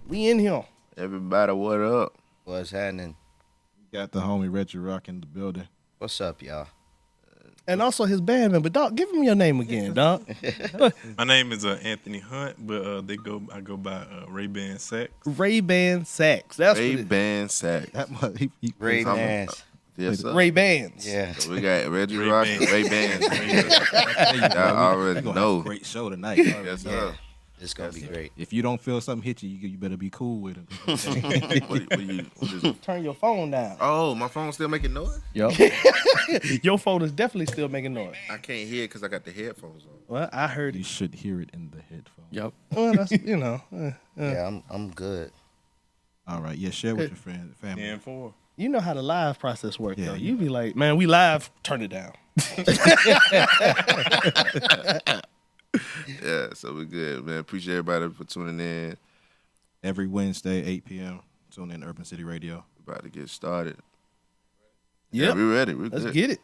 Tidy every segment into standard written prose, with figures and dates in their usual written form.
We in here. Everybody, what up? What's happening? Got the homie Reggie Rocc in the building. What's up, y'all? And also his band member, dog. Give him your name again, dog. My name is Anthony Hunt, but I go by Ray-Ban Sax. Ray-Ban Sax. That's Ray-Ban Sax. Ray-Bans. Yes, sir. Ray-Bans. Yeah. So we got Reggie Rocc and Ray-Ban. Y'all already know. Great show tonight. Yes, sir. Yeah. It's going to be great. If you don't feel something hit you, you better be cool with it. What is it? Turn your phone down. Oh, my phone's still making noise? Yup. Your phone is definitely still making noise. I can't hear it because I got the headphones on. Well, I heard You it. should hear it in the headphones. Yep. Well, that's, Yeah, I'm good. All right. Yeah, share with your friend, family. 10-4. you know how the live process works, Yeah, though. yeah. You be like, man, we live, turn it down. Yeah, so we good, man. Appreciate everybody for tuning in. Every Wednesday, 8 p.m. Tune in Urban City Radio. About to get started. Yep. Yeah, we ready. We Let's good. get it.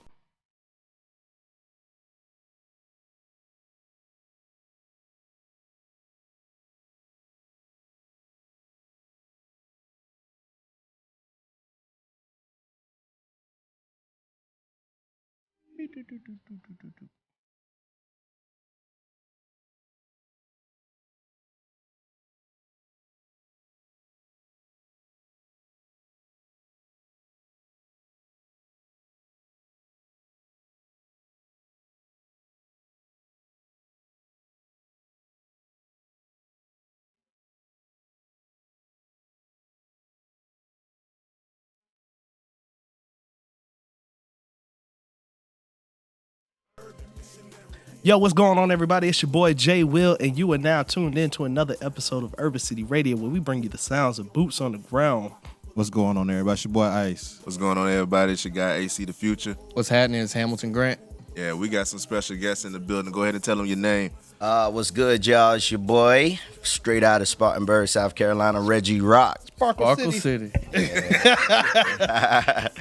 Yo, what's going on, everybody? It's your boy Jay Will, and you are now tuned in to another episode of Urban City Radio, where we bring you the sounds of boots on the ground. What's going on, everybody? It's your boy Ice. What's going on, everybody? It's your guy, AC The Future. What's happening is Hamilton Grant. Yeah, we got some special guests in the building. Go ahead and tell them your name. What's good, y'all? It's your boy, straight out of Spartanburg, South Carolina, Reggie Rocc. Sparkle City. Go ahead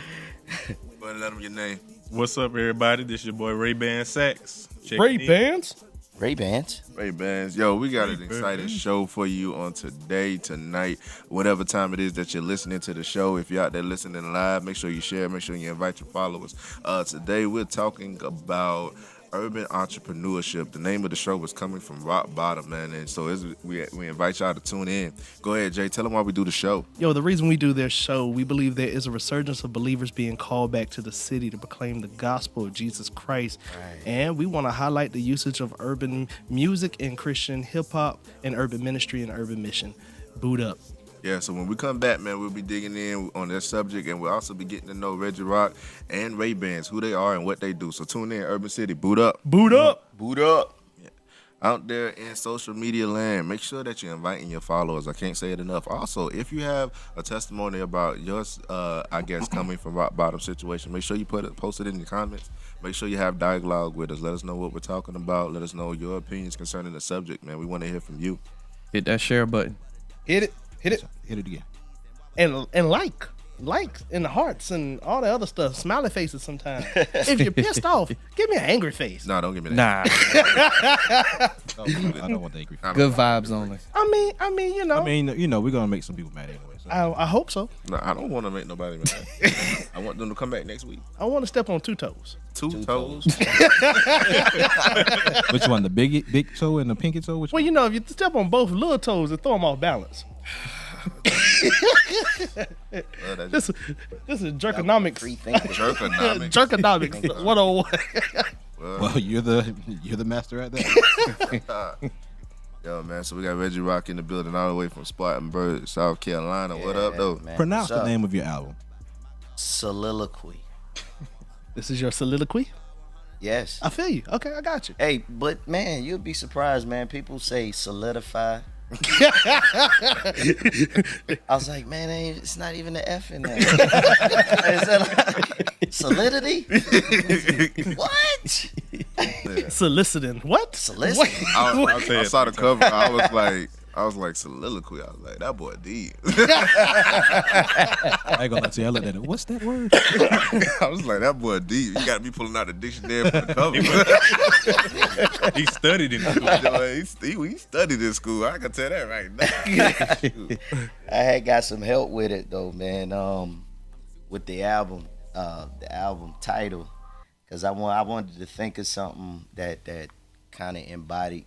and let them your name. What's up, everybody? This your boy Ray-Ban Sax. Check me. Ray-Bans? Ray-Bans. Ray-Bans. Yo, we got an exciting show for you on tonight, whatever time it is that you're listening to the show. If you're out there listening live, make sure you share, make sure you invite your followers. Today we're talking about urban entrepreneurship. The name of the show was coming from rock bottom, man, and so we invite y'all to tune in. Go ahead, Jay. Tell them why we do the show. Yo, the reason we do this show, we believe there is a resurgence of believers being called back to the city to proclaim the gospel of Jesus Christ. Right. And we want to highlight the usage of urban music and Christian hip-hop and urban ministry and urban mission. Boot up. Yeah, so when we come back, man, we'll be digging in on that subject, and we'll also be getting to know Reggie Rocc and Ray-Bans, who they are and what they do. So tune in, Urban City. Boot up. Boot up. Boot up. Out there in social media land, make sure that you're inviting your followers. I can't say it enough. Also, if you have a testimony about yours, I guess, coming from rock bottom situation, make sure you post it in the comments. Make sure you have dialogue with us. Let us know what we're talking about. Let us know your opinions concerning the subject, man. We want to hear from you. Hit that share button. Hit it. Hit it. Hit it again. And like and hearts and all the other stuff. Smiley faces sometimes. If you're pissed off, give me an angry face. No, don't give me that. Nah. I don't want the angry. Good vibes only. I mean, you know. I mean, we're gonna make some people mad anyway. So. I hope so. No, I don't want to make nobody mad. I want them to come back next week. I want to step on two toes. Two toes. Which one? The big toe and the pinky toe? Which Well, one? you know, if you step on both little toes, it throw them off balance. Well, that's This is jerkonomics. Freethinkers. jerkonomics. Jerkonomics 101. Well, you're the master at that. Yo, man, so we got Reggie Rocc in the building all the way from Spartanburg, South Carolina. What up, though? Man, Pronounce what's the up? name of your album. Soliloquy. This is your soliloquy? Yes. I feel you. Okay, I got you. Hey, but man, you'll be surprised, man. People say solidify. I was like, man, it's not even an F in there. Is that like solidity? What? Soliciting. What? Soliciting. I saw the cover. I was like, I was like, soliloquy. I was like, that boy deep. I ain't gonna lie to you. I looked at it. What's that word? I was like, that boy deep. You got to be pulling out the dictionary for the cover. He studied in school. He studied in school. I can tell that right now. I had got some help with it though, man. With the album title, because I wanted to think of something that kind of embodied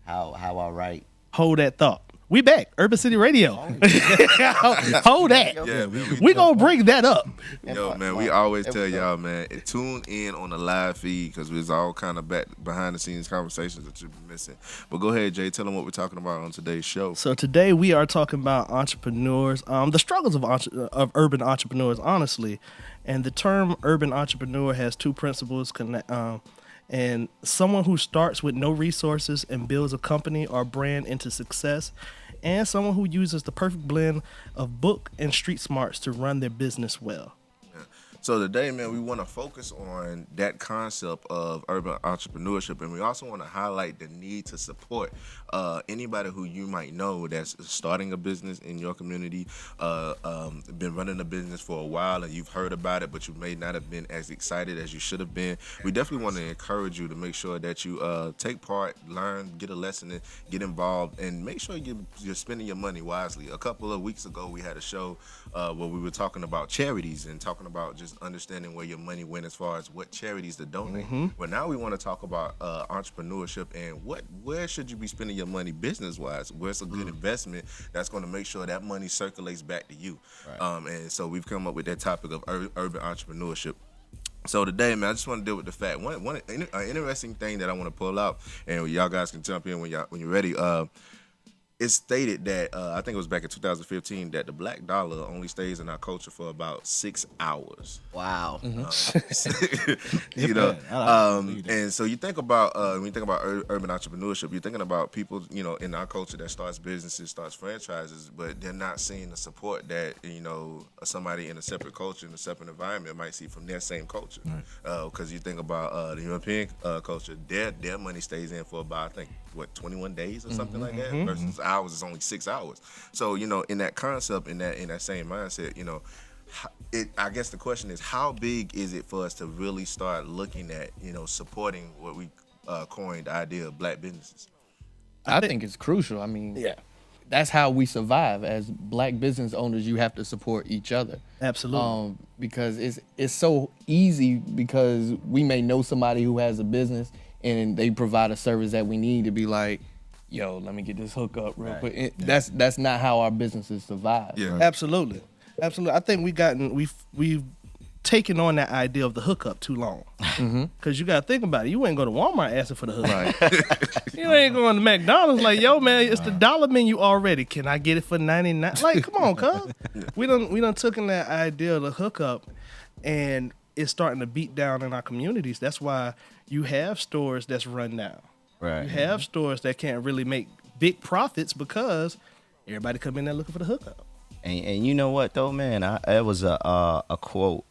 how I write. Hold that thought. We back, Urban City Radio. Hold that. Yeah, man, We gonna bring that up. Yo, man, we always tell y'all, man, tune in on the live feed because it's all kind of back behind the scenes conversations that you've been missing. But go ahead, Jay, tell them what we're talking about on today's show. So today we are talking about entrepreneurs, the struggles of urban entrepreneurs, honestly. And the term urban entrepreneur has two principles, and someone who starts with no resources and builds a company or brand into success, and someone who uses the perfect blend of book and street smarts to run their business well. So today, man, we want to focus on that concept of urban entrepreneurship, and we also want to highlight the need to support anybody who you might know that's starting a business in your community, been running a business for a while, and you've heard about it, but you may not have been as excited as you should have been. We definitely want to encourage you to make sure that you take part, learn, get a lesson, and get involved, and make sure you're spending your money wisely. A couple of weeks ago, we had a show where we were talking about charities and talking about just understanding where your money went as far as what charities to donate. But now we want to talk about entrepreneurship and where should you be spending your money business-wise? Where's a good investment that's going to make sure that money circulates back to you? Right. And so we've come up with that topic of urban entrepreneurship. So today, man, I just want to deal with the fact. One interesting thing that I want to pull out, and y'all guys can jump in when you're ready. It's stated that I think it was back in 2015 that the black dollar only stays in our culture for about 6 hours. Wow. You know, and so you think about when you think about urban entrepreneurship, you're thinking about people, you know, in our culture that starts businesses, starts franchises, but they're not seeing the support that, you know, somebody in a separate culture, in a separate environment might see from their same culture. Because you think about the European culture, their money stays in for about, I think, 21 days or something like that, versus ours is only 6 hours. So, you know, in that concept, in that same mindset, you know, I guess the question is, how big is it for us to really start looking at, you know, supporting what we coined the idea of black businesses? I think it's crucial. I mean, that's how we survive as black business owners. You have to support each other. Absolutely. Because it's so easy, because we may know somebody who has a business and they provide a service that we need to be like, yo, let me get this hook up real quick. That's not how our businesses survive. Yeah, Absolutely. I think we've taken on that idea of the hookup too long. Because you got to think about it. You ain't go to Walmart asking for the hookup. You ain't going to McDonald's like, yo, man, it's the dollar menu already. Can I get it for 99? Like, come on, cuz. We done took in that idea of the hookup, and it's starting to beat down in our communities. That's why you have stores that's run down. Right. You have stores that can't really make big profits because everybody come in there looking for the hookup. And you know what though, man? It was a quote.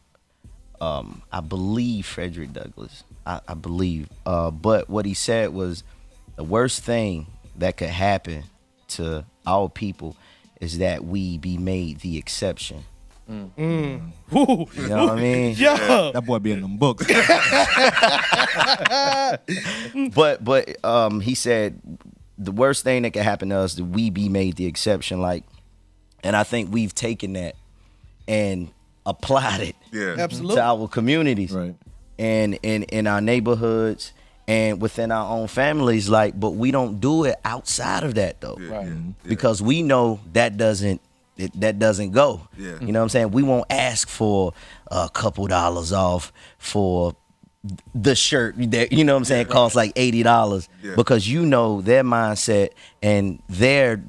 I believe Frederick Douglass. I believe. But what he said was, the worst thing that could happen to our people is that we be made the exception. Woo. You know what I mean? Yeah. That boy be in them books. But he said the worst thing that could happen to us is that we be made the exception. Like, and I think we've taken that and applied it Absolutely. to our communities, Right. and in our neighborhoods and within our own families. Like, but we don't do it outside of that though, because we know that doesn't go. Yeah. You know what I'm saying? We won't ask for a couple dollars off for the shirt that, you know what I'm saying, costs like $80, because you know their mindset and their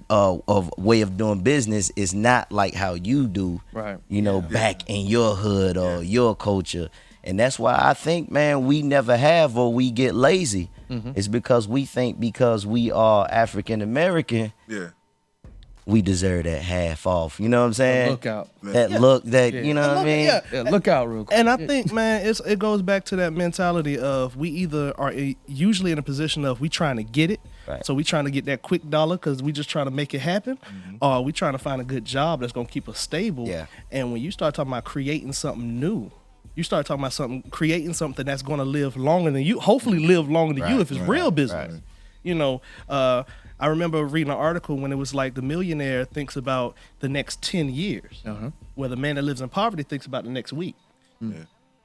way of doing business is not like how you do, you know, back in your hood or your culture. And that's why I think, man, we never have, or we get lazy. It's because we think because we are African American, we deserve that half off. You know what I'm saying? Look out. That look, that you know what I mean? Yeah, look out real quick. And I think, man, it goes back to that mentality of we either are usually in a position of we trying to get it, Right. so we trying to get that quick dollar because we just trying to make it happen, or we trying to find a good job that's gonna keep us stable. Yeah. And when you start talking about creating something new, you start talking about creating something that's gonna live longer than you. Hopefully, live longer than you if it's real business. Right. You know, I remember reading an article when it was like the millionaire thinks about the next 10 years, where the man that lives in poverty thinks about the next week. Yeah.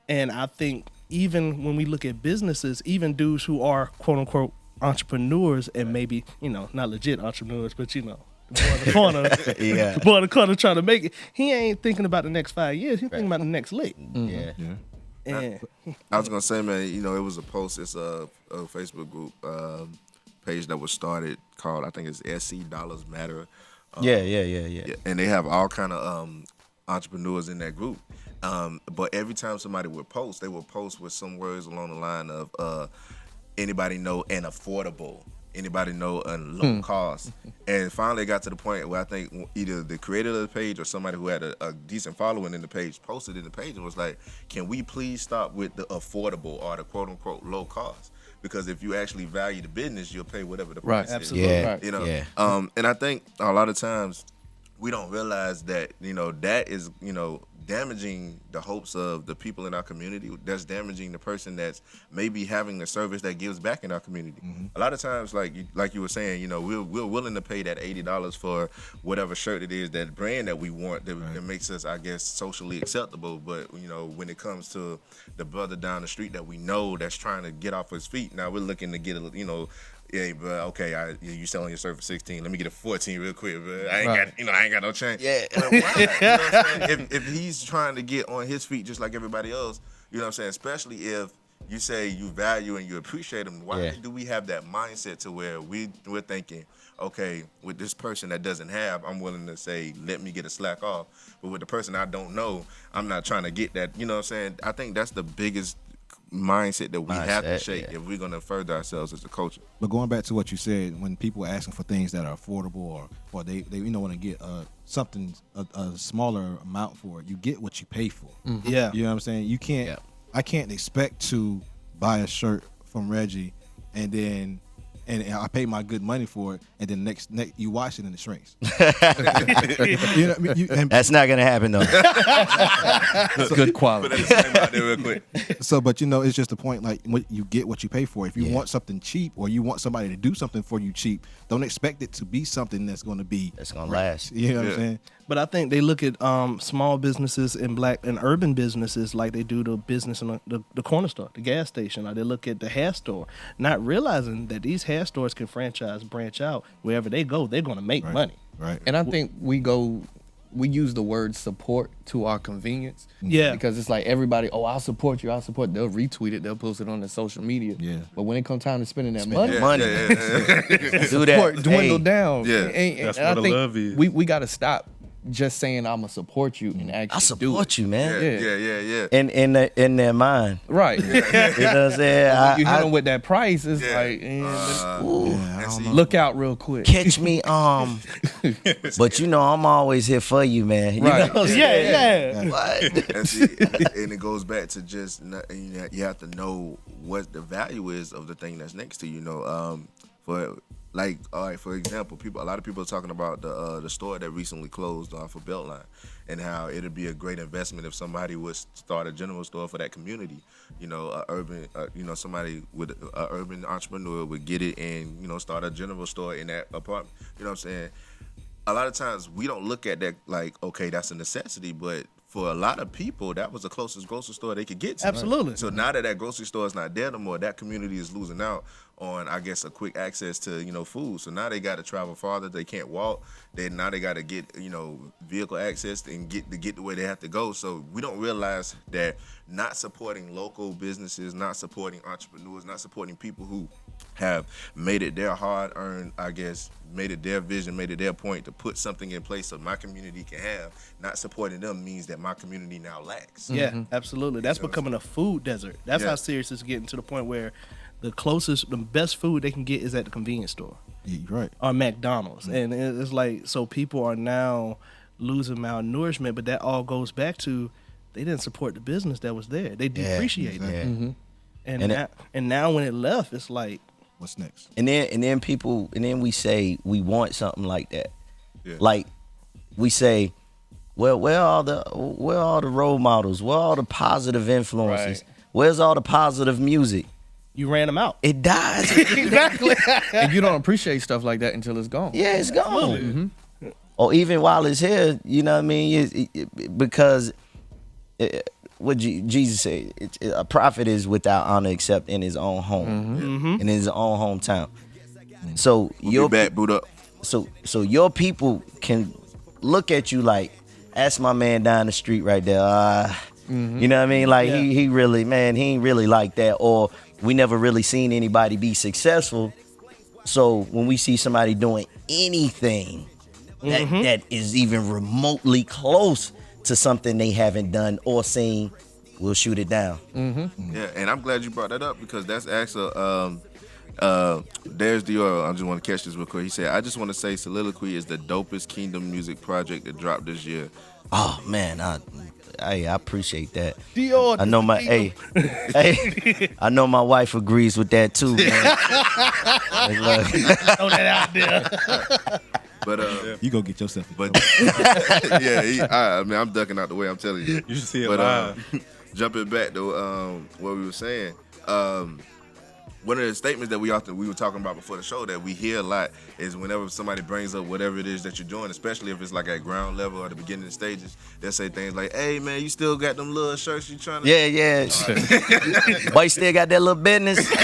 And I think even when we look at businesses, even dudes who are quote unquote entrepreneurs and maybe, you know, not legit entrepreneurs, but you know, the boy in the corner, the boy in the corner trying to make it, he ain't thinking about the next 5 years, he's thinking about the next lick. Yeah. And I was gonna say, man, you know, it was a post. It's a Facebook group page that was started called, I think it's SC Dollars Matter. Yeah. And they have all kind of entrepreneurs in that group. But every time somebody would post, they would post with some words along the line of anybody know an affordable, anybody know a low cost. And finally it got to the point where I think either the creator of the page or somebody who had a decent following in the page posted in the page and was like, can we please stop with the affordable or the quote unquote low cost? Because if you actually value the business, you'll pay whatever the price is. Absolutely. Yeah. Right. You know, Yeah. and I think a lot of times we don't realize that, you know, that is, you know, damaging the hopes of the people in our community. That's damaging the person that's maybe having a service that gives back in our community. A lot of times, like you were saying, you know, we're willing to pay that $80 for whatever shirt it is, that brand that we want that makes us, I guess, socially acceptable. But, you know, when it comes to the brother down the street that we know that's trying to get off his feet, now we're looking to get, you know, yeah, but okay, you selling your shirt for 16. Let me get a 14 real quick, but I ain't got no change. Yeah. But why? You know what I'm saying? If he's trying to get on his feet just like everybody else, you know what I'm saying? Especially if you say you value and you appreciate him, why do we have that mindset to where we're thinking, okay, with this person that doesn't have, I'm willing to say, let me get a slack off. But with the person I don't know, I'm not trying to get that. You know what I'm saying? I think that's the biggest mindset that we have to shake if we're going to further ourselves as a culture. But going back to what you said, when people are asking for things that are affordable or they you know, want to get something a smaller amount for it, you get what you pay for. yeah. You know what I'm saying? You can't. I can't expect to buy a shirt from Reggie and then I pay my good money for it, and then next you wash it and it shrinks. You know what I mean? That's not gonna happen though. It's good quality. Put that disclaimer out there real quick. So, but you know, it's just the point. Like, you get what you pay for. If you want something cheap, or you want somebody to do something for you cheap, don't expect it to be something that's going to be That's gonna last. You know what I'm saying? But I think they look at small businesses and black and urban businesses like they do the business in the corner store, the gas station, or they look at the hair store, not realizing that these hair stores can branch out. Wherever they go, they're going to make money. Right. And I think we use the word support to our convenience. Yeah. Because it's like everybody, I'll support you, They'll retweet it, they'll post it on their social media. Yeah. But when it comes time to spending that money, Do that. support dwindle Hey, down. Yeah. And That's I what the think love is. we got to stop just saying I'm gonna support you and actually I support you, man. Yeah. In their mind. Right. You know what I'm saying? You hit them with that price, it's like, look out real quick. Catch me, but you know I'm always here for you, man. You Right. know what I'm saying? Yeah. What? And, see, and it goes back to just you have to know what the value is of the thing that's next to you. You know, for example, a lot of people are talking about the store that recently closed off of Beltline, and how it'd be a great investment if somebody would start a general store for that community. You know, somebody with an urban entrepreneur would get it and, you know, start a general store in that apartment. You know what I'm saying? A lot of times we don't look at that like, okay, that's a necessity, but for a lot of people, that was the closest grocery store they could get to. Absolutely. So now that grocery store is not there no more, that community is losing out on, I guess, a quick access to, you know, food. So now they got to travel farther. They can't walk. Now they got to get, you know, vehicle access and get to where they have to go. So we don't realize that not supporting local businesses, not supporting entrepreneurs, not supporting people who have made it their hard-earned, I guess, made it their vision, made it their point to put something in place so my community can have. Not supporting them means that my community now lacks. Yeah, absolutely. That's becoming a food desert. That's how serious it's getting, to the point where the best food they can get is at the convenience store. You're right. or McDonald's. And it's like, so people are now losing malnourishment, but that all goes back to they didn't support the business that was there. They depreciated it. And now when it left, it's like, what's next? And then we say we want something like that. Yeah. Like we say, well, where are all the role models? Where are all the positive influences? Right. Where's all the positive music? you ran them out. It dies. Exactly. And you don't appreciate stuff like that until it's gone. Yeah, it's gone. Or even while it's here, you know what I mean? Because what Jesus said, a prophet is without honor except in his own home, in his own hometown. So We'll be back, boot up. So your people can look at you like, that's my man down the street right there. You know what I mean? Like he really, man, he ain't really like that. Or we never really seen anybody be successful. So when we see somebody doing anything that is even remotely close to something they haven't done or seen, we'll shoot it down. Yeah, and I'm glad you brought that up because that's actually there's Dior. I just want to catch this real quick. He said, "I just want to say, Soliloquy is the dopest Kingdom music project that dropped this year." Oh man, I appreciate that. Dior, I know my I know my wife agrees with that too, man. Like, look. throw that out there. But You go get yourself. I mean, I'm ducking out the way. I'm telling you. You should see it But live. jumping back to what we were saying, one of the statements that we were talking about before the show that we hear a lot is whenever somebody brings up whatever it is that you're doing, especially if it's like at ground level or the beginning stages, they'll say things like, "Hey man, you still got them little shirts you trying to?" Yeah. Boy, you still got that little business. Boy,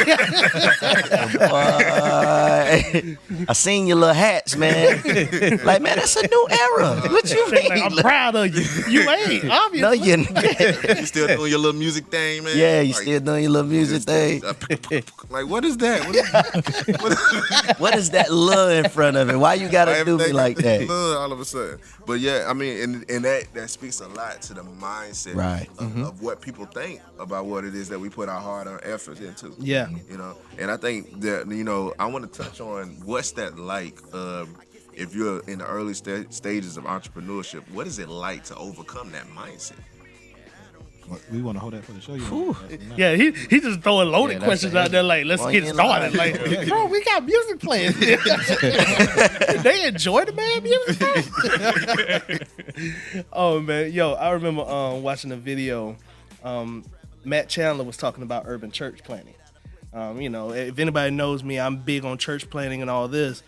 I seen your little hats, man. Like, man, that's a new era. What you mean? Like, I'm proud of you. You ain't, obviously. No, you You still doing your little music thing, man? Yeah, you Like, still doing your little music thing. Like, what is that? What is that little in front of it? Why you gotta do me like that? All of a sudden. But yeah, I mean, and that speaks a lot to the mindset Right. of what people think about what it is that we put our hard-earned efforts into. Yeah. You know, and I think that, you know, I want to touch on what's that like if you're in the early stages of entrepreneurship. What is it like to overcome that mindset? We want to hold that for the show. You Yeah, he just throwing loaded that's questions the out there like, let's get started. Like, bro, we got music playing. They enjoy the bad music. Oh man, yo, I remember watching a video. Matt Chandler was talking about urban church planning. You know, if anybody knows me, I'm big on church planning and all this.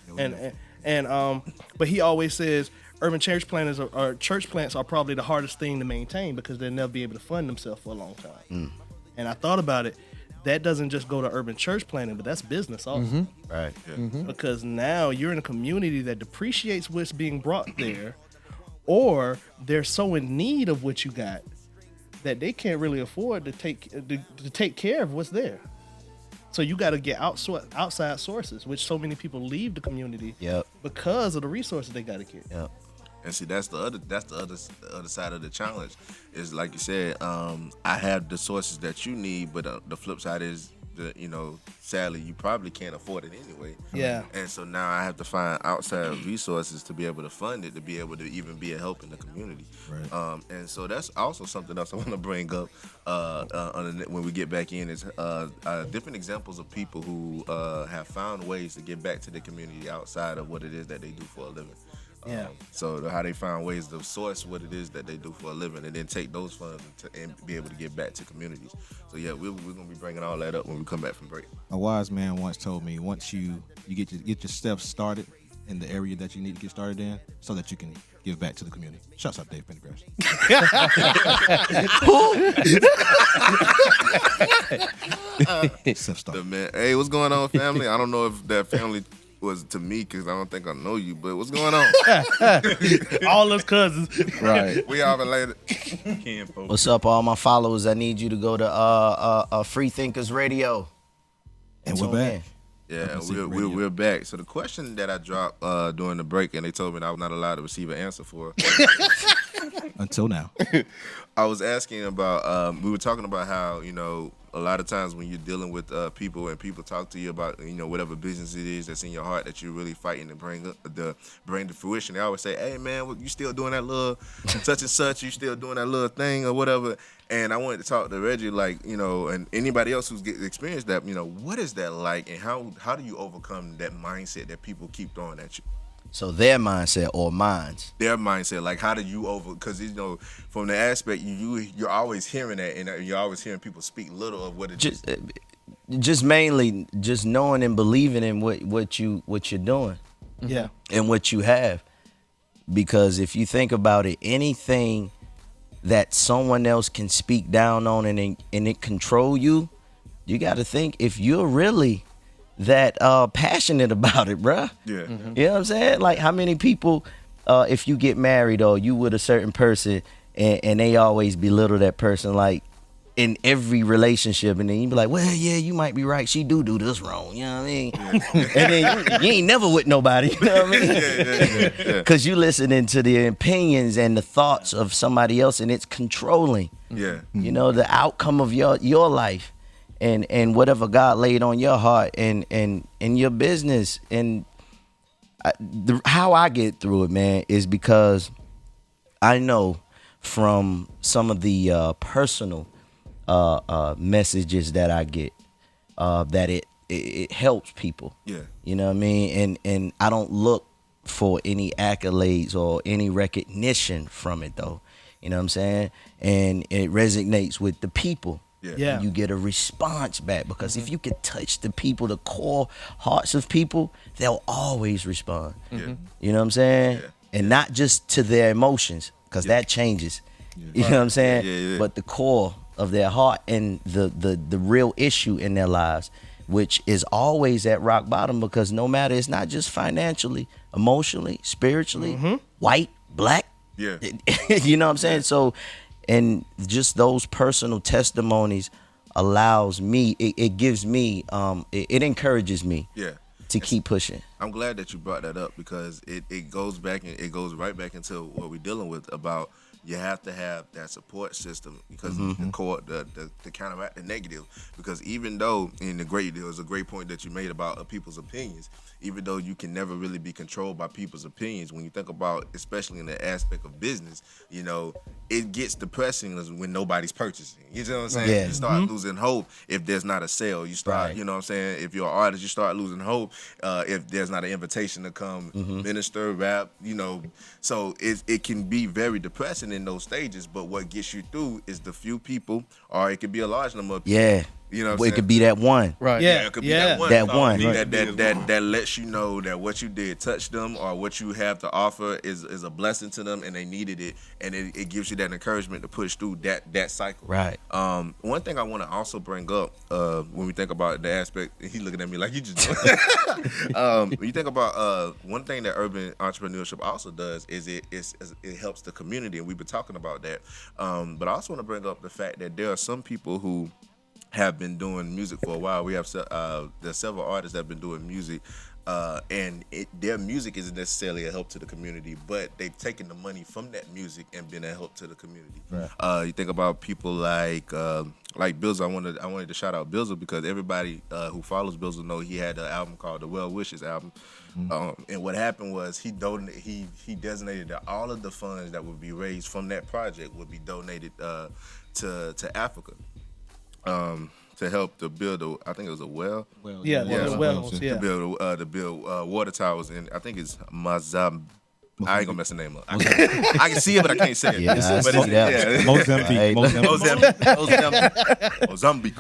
But he always says urban church planners or church plants are probably the hardest thing to maintain because they'll never be able to fund themselves for a long time. And I thought about it. That doesn't just go to urban church planning, but that's business also. Right. Because now you're in a community that depreciates what's being brought there, or they're so in need of what you got that they can't really afford to take care of what's there. So you got to get outside sources, which so many people leave the community because of the resources they got to get. Yep. And see, that's the other side of the challenge. Is like you said, I have the sources that you need, but the flip side is, sadly, you probably can't afford it anyway. Yeah. And so now I have to find outside resources to be able to fund it, to be able to even be a help in the community. Right. And so that's also something else I want to bring up when we get back in is different examples of people who have found ways to get back to the community outside of what it is that they do for a living. Yeah. So how they find ways to source what it is that they do for a living and then take those funds and be able to get back to communities. So yeah, we're going to be bringing all that up when we come back from break. A wise man once told me, once you get your steps started in the area that you need to get started in so that you can give back to the community. Shouts out Dave Pendergrass. Self-started. Man, hey, what's going on, family? I don't know if that family was to me because I don't think I know you, but what's going on? All us cousins. Right. We all related. What's up, all my followers? I need you to go to Freethinkers Radio. And we're tune back. in. Yeah, Radio. we're back. So the question that I dropped during the break, and they told me that I was not allowed to receive an answer for, Until now. I was asking about. We were talking about how a lot of times when you're dealing with people and people talk to you about, you know, whatever business it is that's in your heart that you're really fighting to bring to fruition, they always say, hey man, you still doing that little such and such, you still doing that little thing or whatever. And I wanted to talk to Reggie, like, you know, and anybody else who's experienced that, you know, what is that like, and how do you overcome that mindset that people keep throwing at you? So their mindset or mine's? Their mindset, like how do you because, you know, from the aspect you're always hearing that, and you're always hearing people speak little of what it is. Just mainly just knowing and believing in what you're doing. Yeah. And what you have. Because if you think about it, anything that someone else can speak down on and it control you, you got to think if you're really that passionate about it, bruh. Yeah. Mm-hmm. You know what I'm saying? Like how many people, if you get married or you with a certain person and they always belittle that person, like in every relationship, and then you be like, well, yeah, you might be right. She do this wrong. You know what I mean? And then you ain't never with nobody. You know what I mean? Because you listening to the opinions and the thoughts of somebody else, and it's controlling. Yeah. You know, the outcome of your life. And whatever God laid on your heart and your business. And how I get through it, man, is because I know from some of the personal messages that I get that it helps people. Yeah. You know what I mean? And I don't look for any accolades or any recognition from it, though. You know what I'm saying? And it resonates with the people. Yeah. You get a response back because if you can touch the people, the core hearts of people, they'll always respond. Yeah. You know what I'm saying? Yeah. And not just to their emotions, because that changes. You know what I'm saying? Yeah. But the core of their heart and the real issue in their lives, which is always at rock bottom, because no matter, it's not just financially, emotionally, spiritually, white, black. Yeah. You know what I'm saying? So, and just those personal testimonies allows me, it gives me, it encourages me to keep pushing. I'm glad that you brought that up, because it goes back and it goes right back into what we're dealing with about you have to have that support system, because the counteract the negative. Because even though, there was a great point that you made about people's opinions, even though you can never really be controlled by people's opinions, when you think about, especially in the aspect of business, you know, it gets depressing when nobody's purchasing. You know what I'm saying? Yeah. You start losing hope if there's not a sale. You start, you know what I'm saying? If you're an artist, you start losing hope if there's not an invitation to come minister, rap, you know. So it can be very depressing in those stages, but what gets you through is the few people, or it could be a large number of people. Yeah. You know what I'm Well, saying? it could be that one. Right. Yeah, it could be that one. That one. That lets you know that what you did touched them, or what you have to offer is a blessing to them, and they needed it, and it gives you that encouragement to push through that cycle. Right. One thing I want to also bring up when we think about the aspect, he looking at me like you just when you think about one thing that urban entrepreneurship also does is it helps the community, and we've been talking about that. But I also want to bring up the fact that there are some people who have been doing music for a while. We have there's several artists that have been doing music, and their music isn't necessarily a help to the community, but they've taken the money from that music and been a help to the community. Right. You think about people like Billza. I wanted to shout out Billza, because everybody who follows Billza know he had an album called the Well Wishes album. And what happened was he designated that all of the funds that would be raised from that project would be donated to Africa. To help to build I think it was a well. To build water towers, and I think it's Mozambique. I ain't gonna mess the name up. I can see it, but I can't say it. Yeah, Mozambique. Mozambique.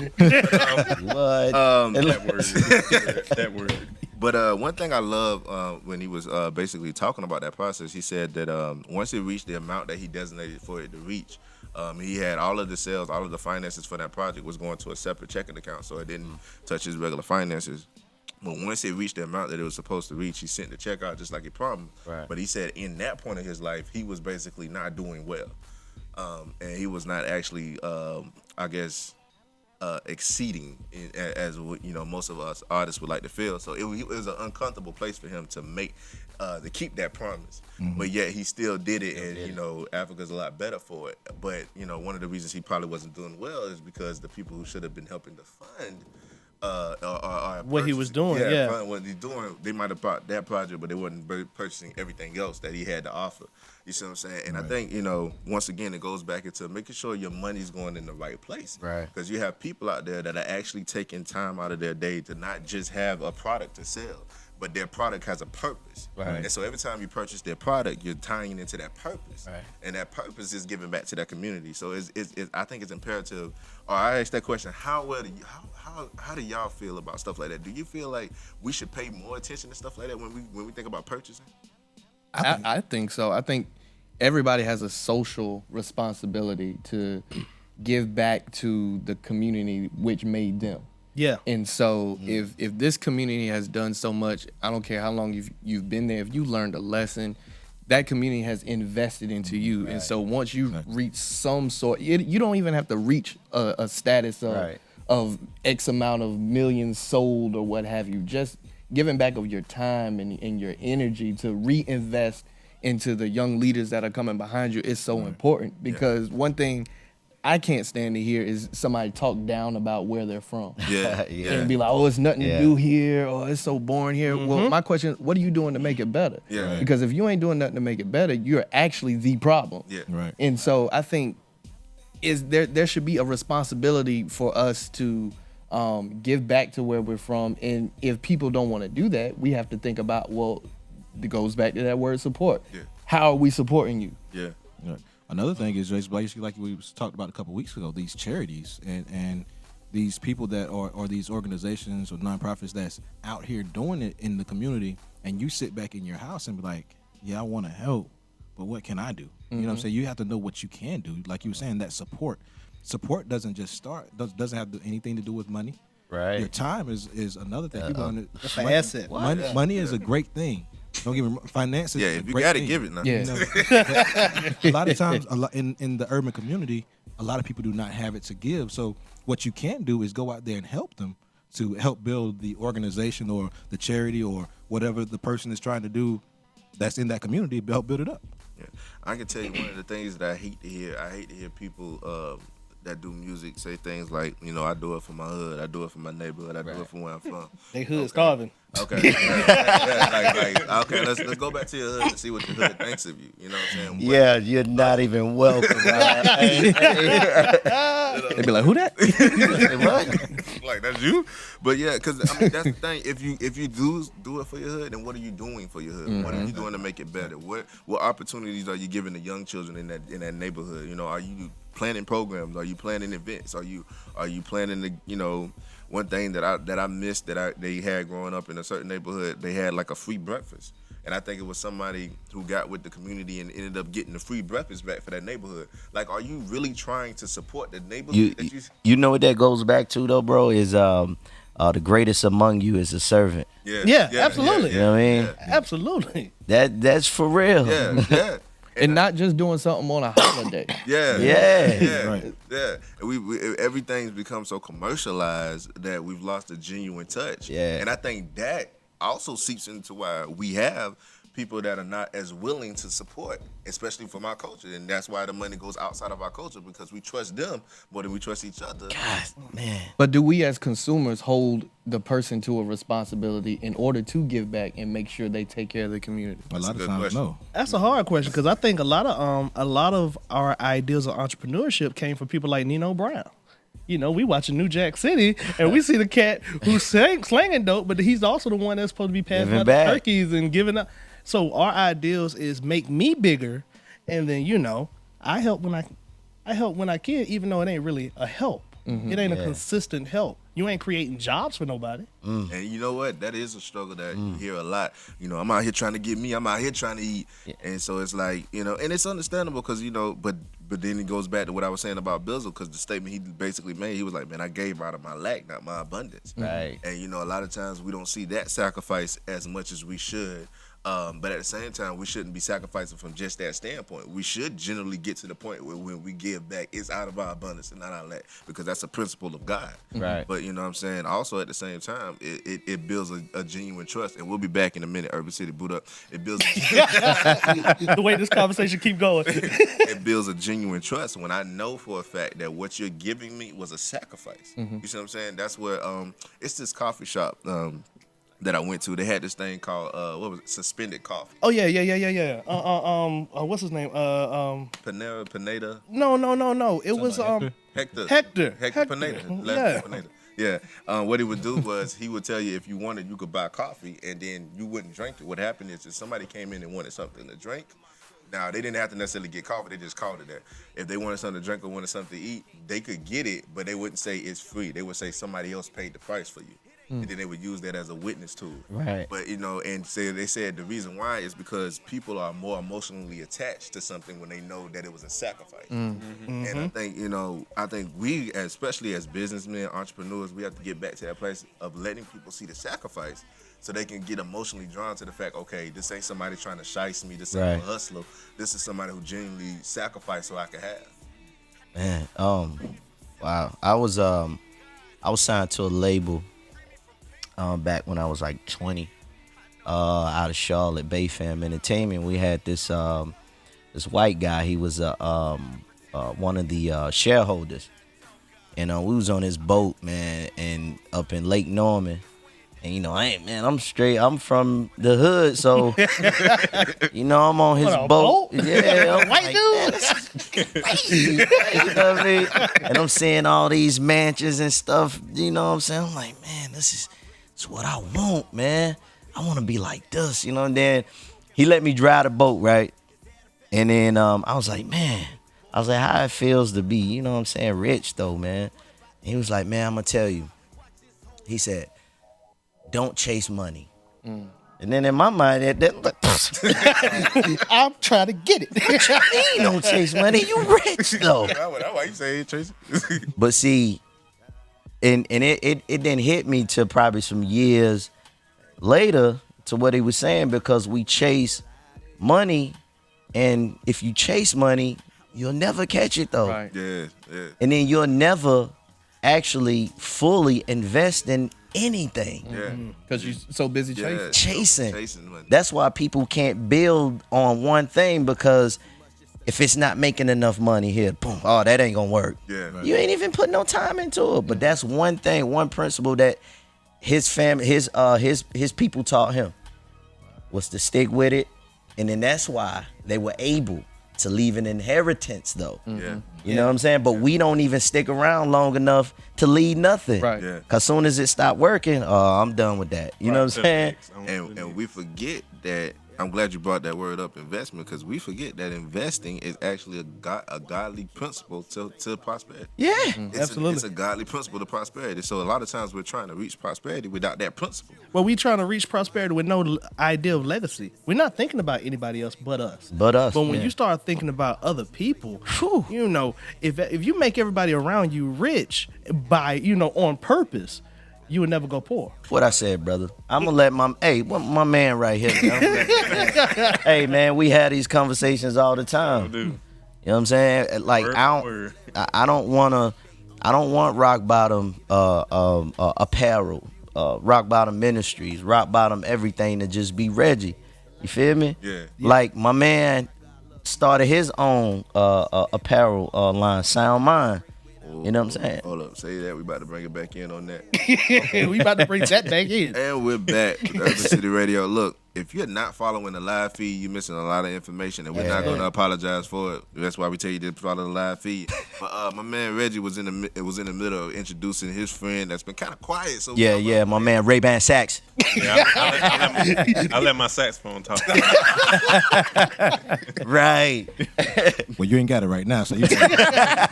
That word. But one thing I love when he was basically talking about that process, he said that once it reached the amount that he designated for it to reach, he had all of the sales, all of the finances for that project was going to a separate checking account, so it didn't touch his regular finances. But once it reached the amount that it was supposed to reach, he sent the check out just like he promised. Right. But he said in that point of his life, he was basically not doing well. And he was not actually, exceeding as most of us artists would like to feel. So it was an uncomfortable place for him to make to keep that promise. But yet he still did it, and Africa's a lot better for it. But one of the reasons he probably wasn't doing well is because the people who should have been helping to fund what he was doing, fund what he's doing, they might have bought that project, but they wasn't purchasing everything else that he had to offer. You see what I'm saying? And I think, once again, it goes back into making sure your money's going in the right place. Right. Because you have people out there that are actually taking time out of their day to not just have a product to sell, but their product has a purpose. Right. And so every time you purchase their product, you're tying into that purpose. Right. And that purpose is giving back to that community. So I think it's imperative. Or I asked that question, how do y'all feel about stuff like that? Do you feel like we should pay more attention to stuff like that when we think about purchasing? I think so. I think everybody has a social responsibility to give back to the community which made them. Yeah. And so if this community has done so much, I don't care how long you've been there, if you learned a lesson, that community has invested into you. Right. And so once you reach some sort, you don't even have to reach a status of X amount of millions sold or what have you. Just giving back of your time and your energy to reinvest into the young leaders that are coming behind you is so important, because one thing I can't stand to hear is somebody talk down about where they're from. And be like, oh, it's nothing to do here, or it's so boring here. Well, my question is, what are you doing to make it better? Because if you ain't doing nothing to make it better, you're actually the problem. And so I think there should be a responsibility for us to give back to where we're from. And if people don't want to do that, we have to think about, well, it goes back to that word support. How are we supporting you? Another thing is basically like we was talked about a couple of weeks ago, these charities and these people that or these organizations or nonprofits that's out here doing it in the community, and you sit back in your house and be like, yeah, I want to help, but what can I do? You know what I'm saying? You have to know what you can do. Like you were saying, that support doesn't just start, doesn't have anything to do with money. Right. Your time is another thing. It's an asset. Money is a great thing. Don't give me finances. If you got to give it now. A lot of times, in the urban community, a lot of people do not have it to give. So what you can do is go out there and help them to help build the organization or the charity or whatever the person is trying to do that's in that community, help build it up. I can tell you one of the things that I hate to hear. I hate to hear people that do music say things like, I do it for my hood, I do it for my neighborhood, I do it for where I'm from. They hood starving. Okay. Okay, let's go back to your hood and see what the hood thinks of you. You know what I'm saying? Yeah, you're not even welcome. They'd be like, who that? Like, that's you? But yeah, because that's the thing. If you do it for your hood, then what are you doing for your hood? What are you doing to make it better? What opportunities are you giving the young children in that neighborhood? Are you planning programs? Are you planning events? Are you planning the one thing that I missed they had growing up in a certain neighborhood, they had like a free breakfast. And I think it was somebody who got with the community and ended up getting the free breakfast back for that neighborhood. Like, are you really trying to support the neighborhood? You know what that goes back to though, bro, is the greatest among you is a servant. Yeah, absolutely. You know what I mean? Absolutely. That's for real. Yeah. And not just doing something on a holiday. And everything's become so commercialized that we've lost a genuine touch. And I think that also seeps into why we have people that are not as willing to support, especially from our culture. And that's why the money goes outside of our culture, because we trust them more than we trust each other. God, man. But do we as consumers hold the person to a responsibility in order to give back and make sure they take care of the community? A lot of times, no. That's a hard question, because I think a lot of our ideas of entrepreneurship came from people like Nino Brown. We watching New Jack City, and we see the cat who's slanging dope, but he's also the one that's supposed to be passing out the turkeys and giving up. So our ideals is make me bigger, and then I help when I can, even though it ain't really a help. It ain't a consistent help. You ain't creating jobs for nobody. And you know what? That is a struggle that you hear a lot. I'm out here trying to get me. I'm out here trying to eat. And so it's like, and it's understandable because, but But then he goes back to what I was saying about Bizzle, because the statement he basically made, he was like, man, I gave out of my lack, not my abundance. Right. And, you know, a lot of times we don't see that sacrifice as much as we should. But at the same time, we shouldn't be sacrificing from just that standpoint. We should generally get to the point where when we give back, it's out of our abundance and not our lack, because that's a principle of God. Right. But you know what I'm saying? Also at the same time, it builds a genuine trust. And we'll be back in a minute, Urban City Boot Up. It builds The way this conversation keep going. it builds a genuine trust when I know for a fact that what you're giving me was a sacrifice. You see what I'm saying? That's where it's this coffee shop that I went to. They had this thing called what was it? Suspended coffee. Oh yeah. What's his name? Pineda. No. It was Hector Hector. Pineda. Yeah. Pineda. Yeah. What he would do was he would tell you if you wanted, you could buy coffee, and then you wouldn't drink it. What happened is if somebody came in and wanted something to drink, now they didn't have to necessarily get coffee, they just called it that. If they wanted something to drink or wanted something to eat, they could get it, but they wouldn't say it's free. They would say somebody else paid the price for you. And then they would use that as a witness tool. Right. But you know, and they said the reason why is because people are more emotionally attached to something when they know that it was a sacrifice. And I think, you know, we, especially as businessmen, entrepreneurs, we have to get back to that place of letting people see the sacrifice so they can get emotionally drawn to the fact, okay, this ain't somebody trying to shice me, this ain't a hustler. This is somebody who genuinely sacrificed so I could have. Man, wow. I was signed to a label back when I was like 20, out of Charlotte, Bay Fam Entertainment. We had this white guy. He was one of the shareholders, and we was on his boat, man, and up in Lake Norman. And you know, I'm from the hood, so you know, I'm on his boat. Yeah, White dude. Crazy. You know what I mean? And I'm seeing all these mansions and stuff. You know what I'm saying? I'm like, man, this is what I want, man. I want to be like this, you know. And then he let me drive the boat, right? And then I was like, man, how it feels to be, you know what I'm saying, rich though, man. And he was like, man, I'm gonna tell you. He said, don't chase money. And then in my mind, I'm trying to get it. you don't chase money, you rich though. That's why you say Tracy. But see, and it didn't hit me till probably some years later to what he was saying, because we chase money, and if you chase money, you'll never catch it though. Right. Yeah. And then you'll never actually fully invest in anything. Yeah. Because you're so busy chasing. Chasing money. That's why people can't build on one thing, because if it's not making enough money here, boom, oh, that ain't gonna work. Yeah. Right. You ain't even put no time into it. But that's one thing, one principle that his family, his people taught him, was to stick with it. And then that's why they were able to leave an inheritance though. Yeah. You know what I'm saying? But we don't even stick around long enough to leave nothing. Right. Yeah. Cause soon as it stop working, I'm done with that. You know what I'm saying? And we forget that. I'm glad you brought that word up, investment, because we forget that investing is actually a godly principle to prosperity. Yeah. Absolutely. It's a godly principle to prosperity. So a lot of times we're trying to reach prosperity without that principle. Well, we trying to reach prosperity with no idea of legacy. We're not thinking about anybody else but us. But when you start thinking about other people, you know, if you make everybody around you rich by, you know, on purpose, you would never go poor. What I said, brother. I'm gonna let my my man right here. Hey man, we have these conversations all the time. You know what I'm saying? Like I don't want rock bottom apparel, rock bottom ministries, rock bottom everything to just be Reggie. You feel me? Yeah. Like my man started his own apparel line, Sound Mind. You know what I'm saying? Hold up, say that. We about to bring it back in on that. We about to bring that back in. And we're back with Urban City Radio. Look, if you're not following the live feed, you're missing a lot of information, and we're not going to apologize for it. That's why we tell you to follow the live feed. But my man Reggie was in the middle of introducing his friend that's been kind of quiet. So my man Ray-Ban Sax. Yeah, I let my saxophone talk. Right. Well, you ain't got it right now, so you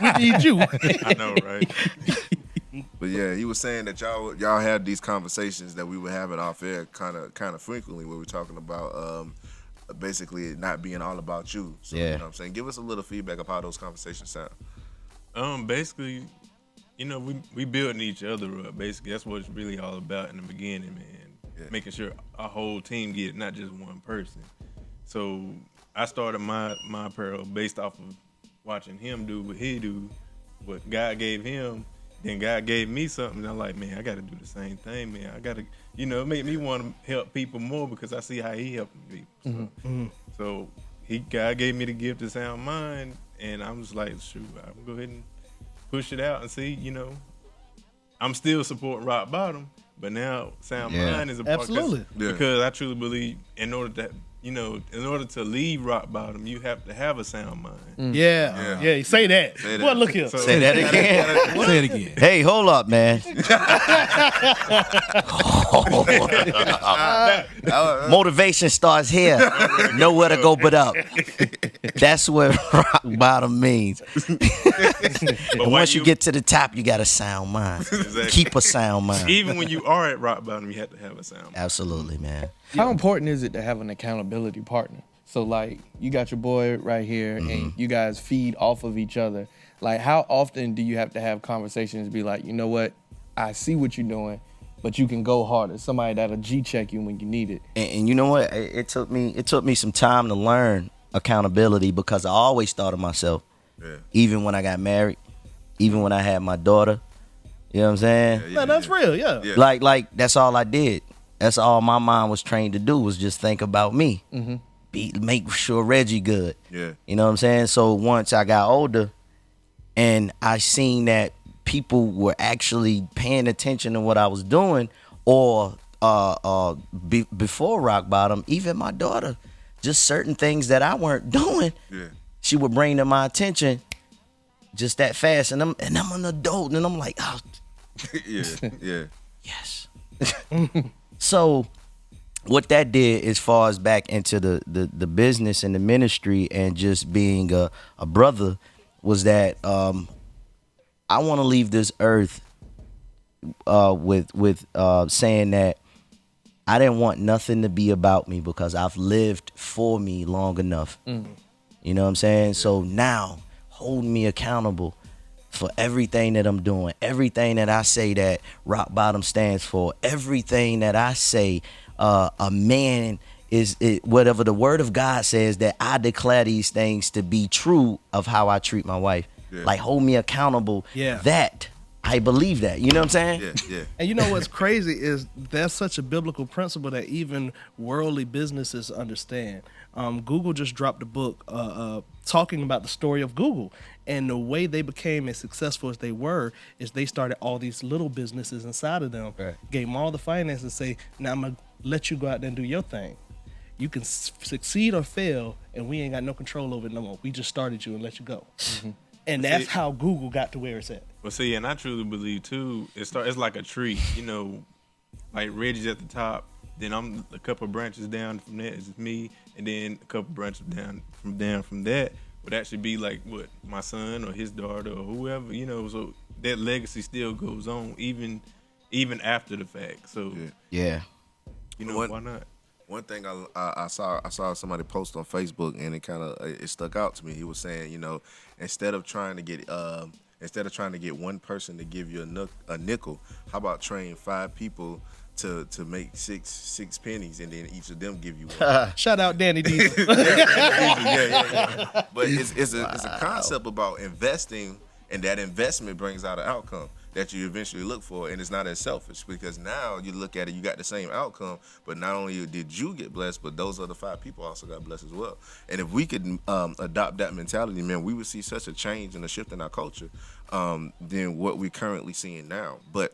We need you. I know, right? But yeah, he was saying that y'all had these conversations that we were having off air kind of frequently, where we're talking about basically not being all about you. So, you know what I'm saying? Give us a little feedback of how those conversations sound. Basically, you know, we building each other up. Basically, that's what it's really all about in the beginning, man. Yeah. Making sure our whole team get it, not just one person. So I started my apparel based off of watching him do what he do, what God gave him. Then God gave me something, and I'm like, man, I got to do the same thing, man. I got to, you know, it make me want to help people more because I see how he helping people. So God gave me the gift of sound mind, and I'm just like, shoot, I'm gonna go ahead and push it out and see, you know. I'm still supporting Rock Bottom, but now sound mind is a part. Absolutely. Because I truly believe in order to leave Rock Bottom, you have to have a sound mind. Yeah. Say that. Well, look here. Say that again. Say it again. Hey, hold up, man. Motivation starts here. Nowhere to go but up. That's what rock bottom means. But once you get to the top, you got a sound mind. Exactly. Keep a sound mind. Even when you are at rock bottom, you have to have a sound mind. Absolutely, man. How important is it to have an accountability partner? So like you got your boy right here and you guys feed off of each other. Like how often do you have to have conversations be like, you know what, I see what you're doing, but you can go harder. Somebody that'll G-check you when you need it. And you know what? It took me some time to learn accountability because I always thought of myself. Yeah. Even when I got married, even when I had my daughter. You know what I'm saying? Yeah, that's real, yeah. Like that's all I did. That's all my mind was trained to do was just think about me. Make sure Reggie good. Yeah. You know what I'm saying? So once I got older and I seen that people were actually paying attention to what I was doing, or before rock bottom, even my daughter, just certain things that I weren't doing, she would bring to my attention just that fast. And I'm an adult, and I'm like, oh, yes. So what that did as far as back into the business and the ministry and just being a brother was that I want to leave this earth with saying that I didn't want nothing to be about me because I've lived for me long enough. You know what I'm saying? Yeah. So now hold me accountable for everything that I'm doing, everything that I say that Rock Bottom stands for, everything that I say a man is whatever the word of God says, that I declare these things to be true of how I treat my wife. Yeah. Like hold me accountable. That I believe that. You know what I'm saying? Yeah. And you know what's crazy is that's such a biblical principle that even worldly businesses understand. Google just dropped a book talking about the story of Google, and the way they became as successful as they were is they started all these little businesses inside of them, gave them all the finances, and say, now I'm gonna let you go out there and do your thing. You can succeed or fail, and we ain't got no control over it no more. We just started you and let you go. And that's how Google got to where it's at. Well, see, and I truly believe too, it's like a tree. You know, like Reggie's at the top, then I'm a couple of branches down from that is me, and then a couple of branches down from that would actually be like what my son or his daughter or whoever. You know, so that legacy still goes on even after the fact. So yeah, you know, why not? One thing I saw somebody post on Facebook, and it stuck out to me. He was saying, you know, instead of trying to get one person to give you a nickel, how about train 5 people to make six pennies, and then each of them give you one. Shout out Danny D. But it's a concept about investing, and that investment brings out an outcome that you eventually look for, and it's not as selfish, because now you look at it, you got the same outcome, but not only did you get blessed, but those other 5 people also got blessed as well. And if we could adopt that mentality, man, we would see such a change and a shift in our culture than what we're currently seeing now. But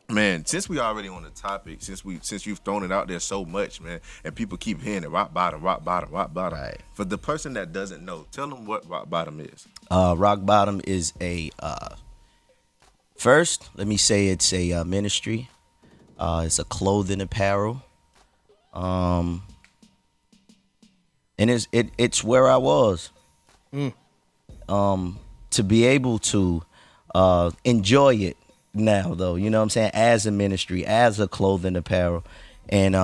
man, since we already on the topic, since you've thrown it out there so much, man, and people keep hearing it, rock bottom. Right. For the person that doesn't know, tell them what rock bottom is. Rock bottom is a first, let me say it's a ministry. It's a clothing apparel. And it's where I was. To be able to enjoy it now, though, you know what I'm saying, as a ministry, as a clothing apparel, and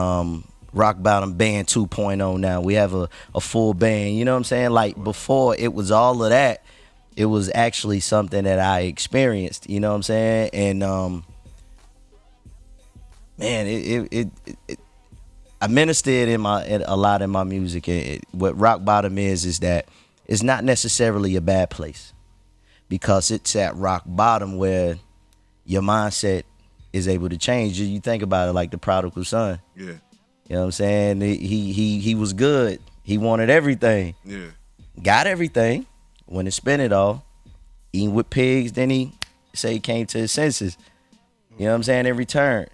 Rock Bottom Band 2.0 now. We have a full band. You know what I'm saying? Like before it was all of that. It was actually something that I experienced. You know what I'm saying? And man, I ministered in a lot in my music. What Rock Bottom is that it's not necessarily a bad place, because it's at rock bottom where your mindset is able to change. You think about it like the prodigal son. Yeah. You know what I'm saying? He was good. He wanted everything. Yeah. Got everything. When to spend it all, eating with pigs, then he say he came to his senses. You know what I'm saying? In return.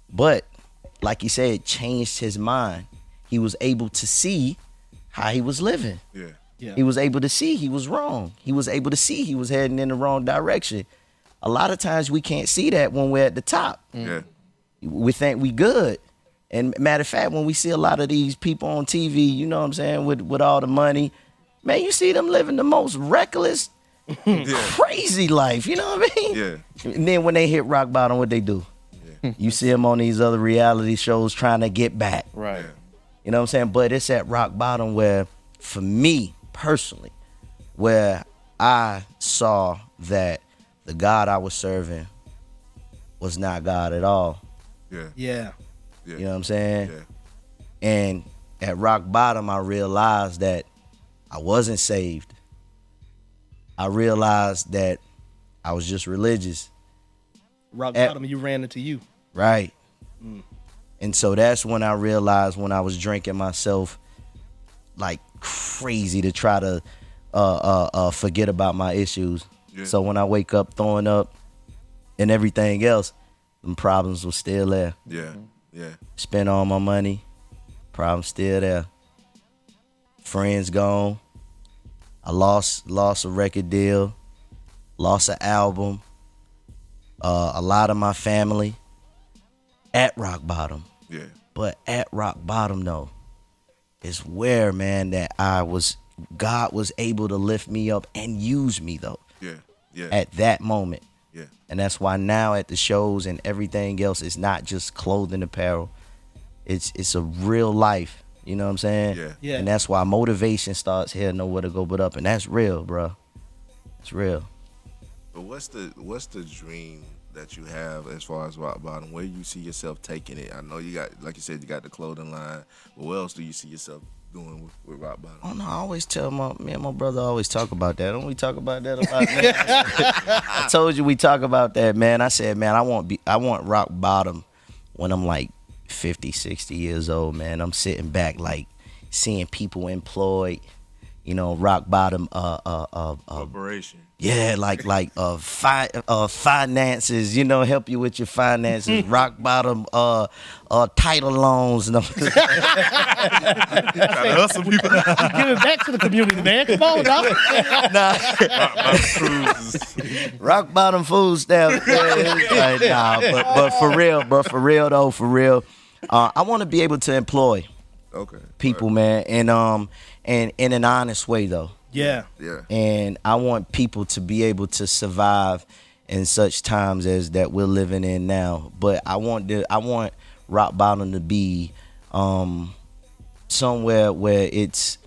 But like he said, changed his mind. He was able to see how he was living. Yeah. Yeah. He was able to see he was wrong. He was able to see he was heading in the wrong direction. A lot of times we can't see that when we're at the top. Yeah. We think we good. And matter of fact, when we see a lot of these people on TV, you know what I'm saying, with all the money, man, you see them living the most reckless, crazy life. You know what I mean? Yeah. And then when they hit rock bottom, what they do? Yeah. You see them on these other reality shows trying to get back. Right. You know what I'm saying? But it's at rock bottom where, for me personally, where I saw that the God I was serving was not God at all. Yeah. Yeah. Yeah. You know what I'm saying? Yeah. And at rock bottom, I realized that I wasn't saved. I realized that I was just religious. Rock bottom, you ran into you. Right. And so that's when I realized, when I was drinking myself like crazy to try to forget about my issues. Yeah. So when I wake up throwing up and everything else, them problems were still there. Yeah. Yeah. Spent all my money, problems still there. Friends gone. I lost a record deal, lost an album, a lot of my family at rock bottom. Yeah. But at rock bottom though, is where, man, that God was able to lift me up and use me though. Yeah. Yeah. At that moment. Yeah. And that's why now at the shows and everything else, it's not just clothing, apparel. It's a real life. You know what I'm saying? Yeah. Yeah. And that's why motivation starts here, nowhere to go but up. And that's real, bro. It's real. But what's the dream that you have as far as rock bottom? Where you see yourself taking it? I know you got, like you said, you got the clothing line. But what else do you see yourself doing with rock bottom? Oh no, I always tell me and my brother always talk about that. Don't we talk about that a lot, man? I told you we talk about that, man. I said, man, I want rock bottom when I'm like 50, 60 years old, man. I'm sitting back like seeing people employed, you know, rock bottom Corporation. yeah, like finances, you know, help you with your finances, rock bottom title loans and Give it back to the community, man. Come on, dog. rock bottom food stamps. Like, nah, but for real though, I want to be able to employ people, man, and in an honest way though. Yeah. Yeah. And I want people to be able to survive in such times as that we're living in now. But I want rock bottom to be somewhere where it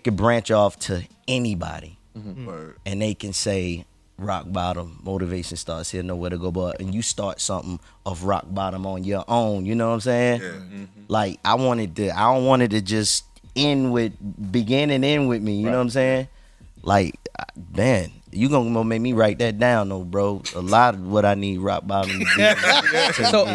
could branch off to anybody, and they can say rock bottom, motivation starts here, nowhere to go but, and you start something of rock bottom on your own. You know what I'm saying? Yeah. Like I don't want it to just begin and end with me. You know what I'm saying? Like, man, you gonna make me write that down though, bro. A lot of what I need rock bottom to be. So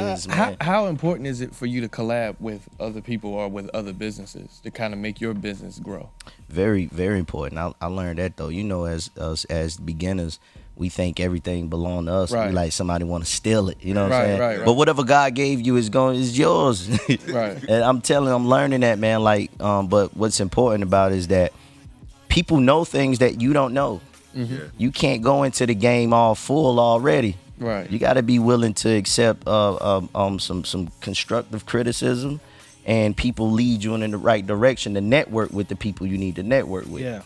how important is it for you to collab with other people or with other businesses to kind of make your business grow? Very, very important. I learned that though. You know, as beginners, we think everything belongs to us. Right. We like somebody want to steal it. You know what I'm saying? Right. But whatever God gave you is yours. Right. And I'm learning that, man. Like, but what's important about it is that people know things that you don't know. Yeah. You can't go into the game all full already. Right. You got to be willing to accept some constructive criticism, and people lead you in the right direction to network with the people you need to network with. Yeah.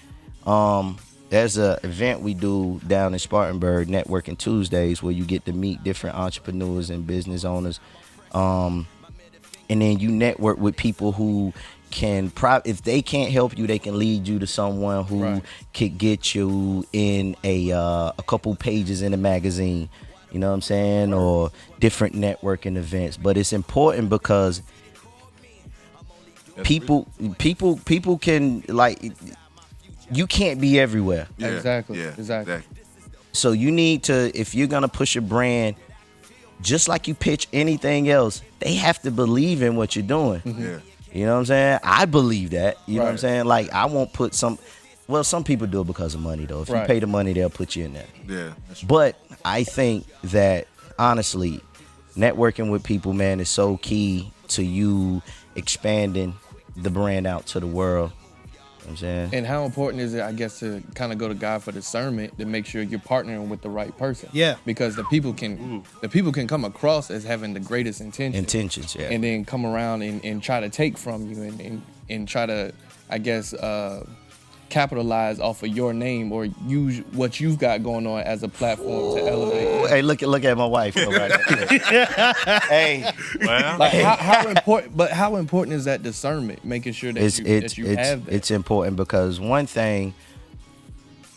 There's a event we do down in Spartanburg, Networking Tuesdays, where you get to meet different entrepreneurs and business owners. and then you network with people who can if they can't help you, they can lead you to someone who could get you in a couple pages in a magazine, you know what I'm saying, or different networking events. But it's important because people can, like, you can't be everywhere. Yeah. Exactly. So you need to, if you're gonna push a brand, just like you pitch anything else, they have to believe in what you're doing. Yeah. You know what I'm saying? I believe that. You know what I'm saying? Like, I won't put some people do it because of money, though. If you pay the money, they'll put you in there. Yeah. But I think that, honestly, networking with people, man, is so key to you expanding the brand out to the world. You know what I'm saying? And how important is it, I guess, to kind of go to God for discernment to make sure you're partnering with the right person? Yeah. Because the people can come across as having the greatest intentions, yeah. and then come around and try to take from you and try to, I guess, capitalize off of your name or use what you've got going on as a platform to elevate. Hey, look at my wife. Right hey, Well, Like how important is that discernment? Making sure that you have that. It's important because one thing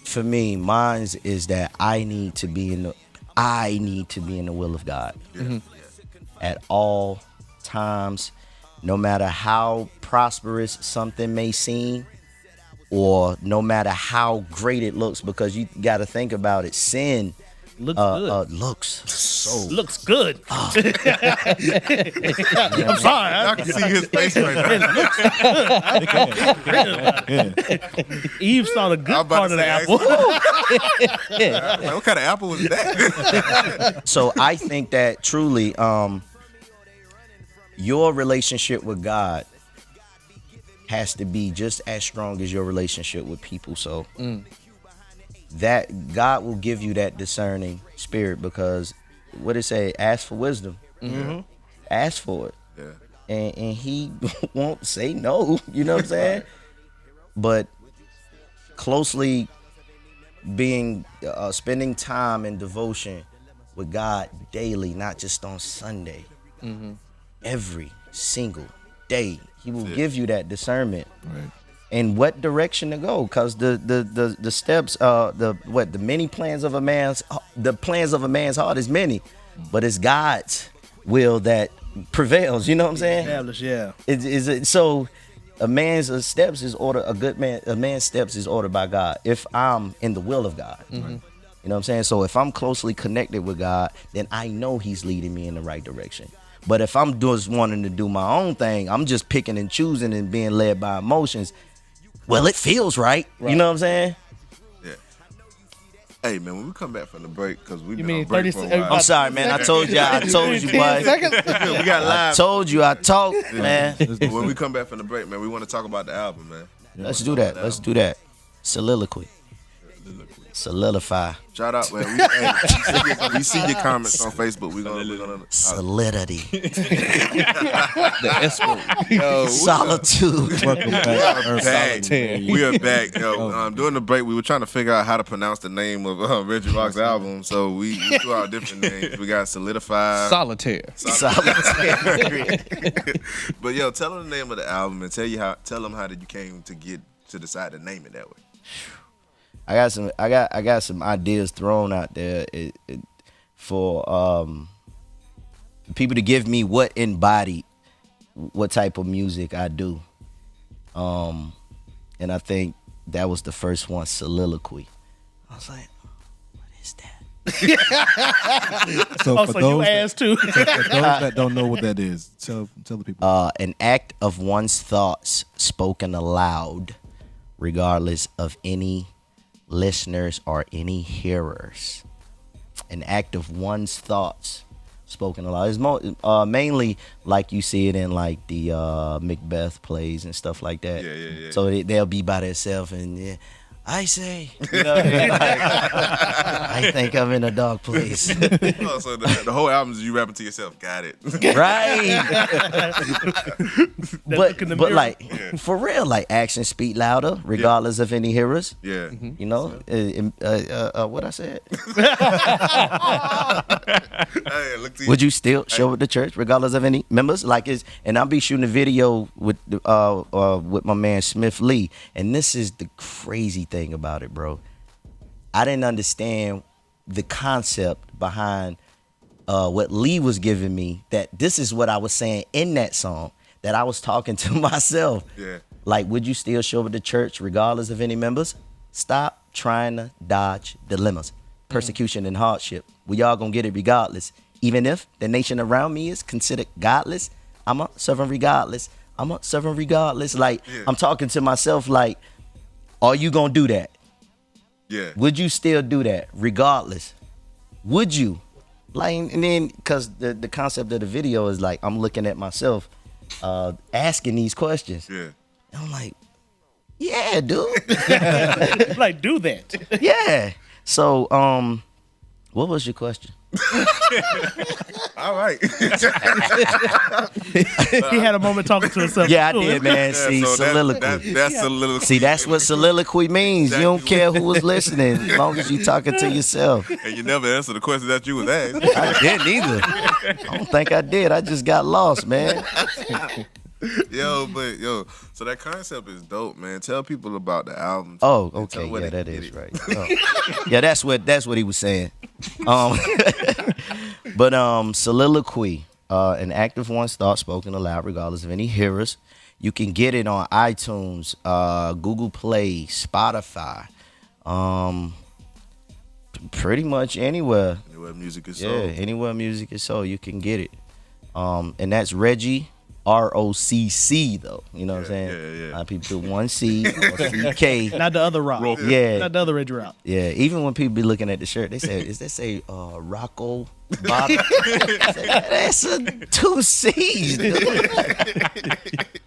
for me, mine is that I need to be in the will of God at all times, no matter how prosperous something may seem, or no matter how great it looks, because you got to think about it. Sin Looks good. looks good. I'm sorry. I can see his face right now. Eve saw the I'm good about part to of the say, apple. Like, what kind of apple was that? So I think that truly, your relationship with God has to be just as strong as your relationship with people. So that God will give you that discerning spirit, because what it say, ask for wisdom. Ask for it. Yeah. And he won't say no, you know what I'm saying? But closely being spending time in devotion with God daily, not just on Sunday. Every single day, he will give you that discernment and what direction to go, because the steps, the many plans of a man's heart is many, but it's God's will that prevails. You know what I'm saying? Established, yeah. So a man's steps is ordered. A man's steps is ordered by God. If I'm in the will of God, you know what I'm saying. So if I'm closely connected with God, then I know He's leading me in the right direction. But if I'm just wanting to do my own thing, I'm just picking and choosing and being led by emotions. Well, it feels right. You know what I'm saying? Yeah. Hey, man, when we come back from the break, because we've You been mean on break 30 for a seconds? while. I'm sorry, man. I told you, boy. Seconds? We got live. Told you, I talked, man. When we come back from the break, man, we want to talk about the album, man. Let's do that. Soliloquy. Solidify. Shout out, man. We see your comments on Facebook. We're gonna Solidity. The S-word. Yo, Solitude. Welcome back. Solitaire. We are back. Yo, during the break, we were trying to figure out how to pronounce the name of Reggie Rocc's album, so we threw out different names. We got Solidify. Solitaire. Solitaire. But yo, tell them the name of the album and tell them how did you came to get to decide to name it that way. I got some ideas thrown out there for people to give me what embodied what type of music I do. And I think that was the first one, soliloquy. I was like, what is that? So You asked too. for those that don't know what that is, tell the people. An act of one's thoughts spoken aloud, regardless of any listeners or any hearers. An act of one's thoughts spoken aloud. It's mainly like you see it in like the Macbeth plays and stuff like that. Yeah. So they'll be by themselves and I say, you know, like, I think I'm in a dark place. Oh, so the whole album is you rapping to yourself. Got it. Right. look in the but mirror. like, for real, like, actions speak louder, regardless of any hearers. Yeah. You know, what I said. Hey, look to you. Would you still show at the church, regardless of any members? Like, and I'll be shooting a video with my man Smith Lee, and this is the crazy thing about it, bro. I didn't understand the concept behind what Lee was giving me. That this is what I was saying in that song. That I was talking to myself. Yeah. Like, would you still show up at the church, regardless of any members? Stop trying to dodge dilemmas, persecution, and hardship. We all gonna get it regardless. Even if the nation around me is considered godless, I'm a serve 'em regardless. I'm a serve 'em regardless. Like, I'm talking to myself like, are you gonna do that? Yeah. Would you still do that regardless? Would you? Like, and then, because the concept of the video is like, I'm looking at myself asking these questions. Yeah. And I'm like, yeah, dude. Like, do that. Yeah. So, what was your question? All right. He had a moment talking to himself. Yeah, I did, man. See, so soliloquy. That's soliloquy. See, that's what soliloquy means. You don't care who was listening, as long as you talking to yourself. And you never answered the question that you was asked. I didn't either. I don't think I did. I just got lost, man. So that concept is dope, man. Tell people about the album. Oh, Tell okay, where yeah, they that can get is it. right. Oh. Yeah, that's what he was saying. But soliloquy, an active one's thought spoken aloud, regardless of any hearers. You can get it on iTunes, Google Play, Spotify, pretty much anywhere. Anywhere music is Yeah, sold. anywhere music is sold, you can get it. And that's Reggie. ROCC though, you know what I'm saying? Yeah. A lot of people do one C or CK. Not the other rock. Yeah. Not the other Reggie rock. Yeah, even when people be looking at the shirt, they say, "Is that say Rocco bottom?" That's a 2 C's, dude.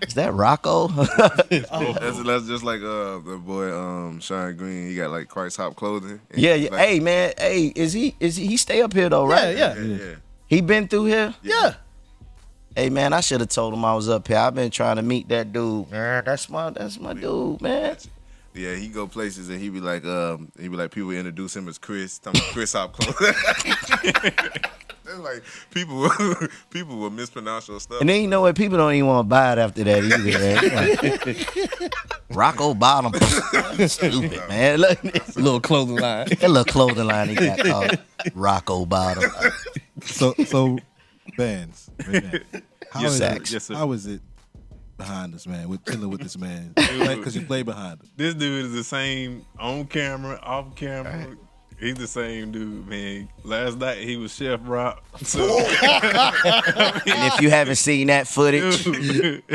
Is that Rocco? That's just like the boy Sean Green. He got like Christ Hop clothing. And yeah. he's like, Hey man, hey, is he stay up here though, right? Yeah. He been through here? Yeah. Hey man, I should have told him I was up here. I've been trying to meet that dude. Man, that's my dude, man. Yeah, he go places and he be like people introduce him as Chris, talking about Chris Hop clothing. It's like people will mispronounce your stuff. And then you know what? People don't even want to buy it after that either, man. Rocco Bottom. Stupid, man. Look, Little clothing line. that little clothing line he got called Rocco Bottom. So bands. Right now. Yes, sir. How is it behind us, man? With chilling with this man, because you play behind him. This dude is the same on camera, off camera. Right. He's the same dude, man. Last night he was Chef Rocc. So, And if you haven't seen that footage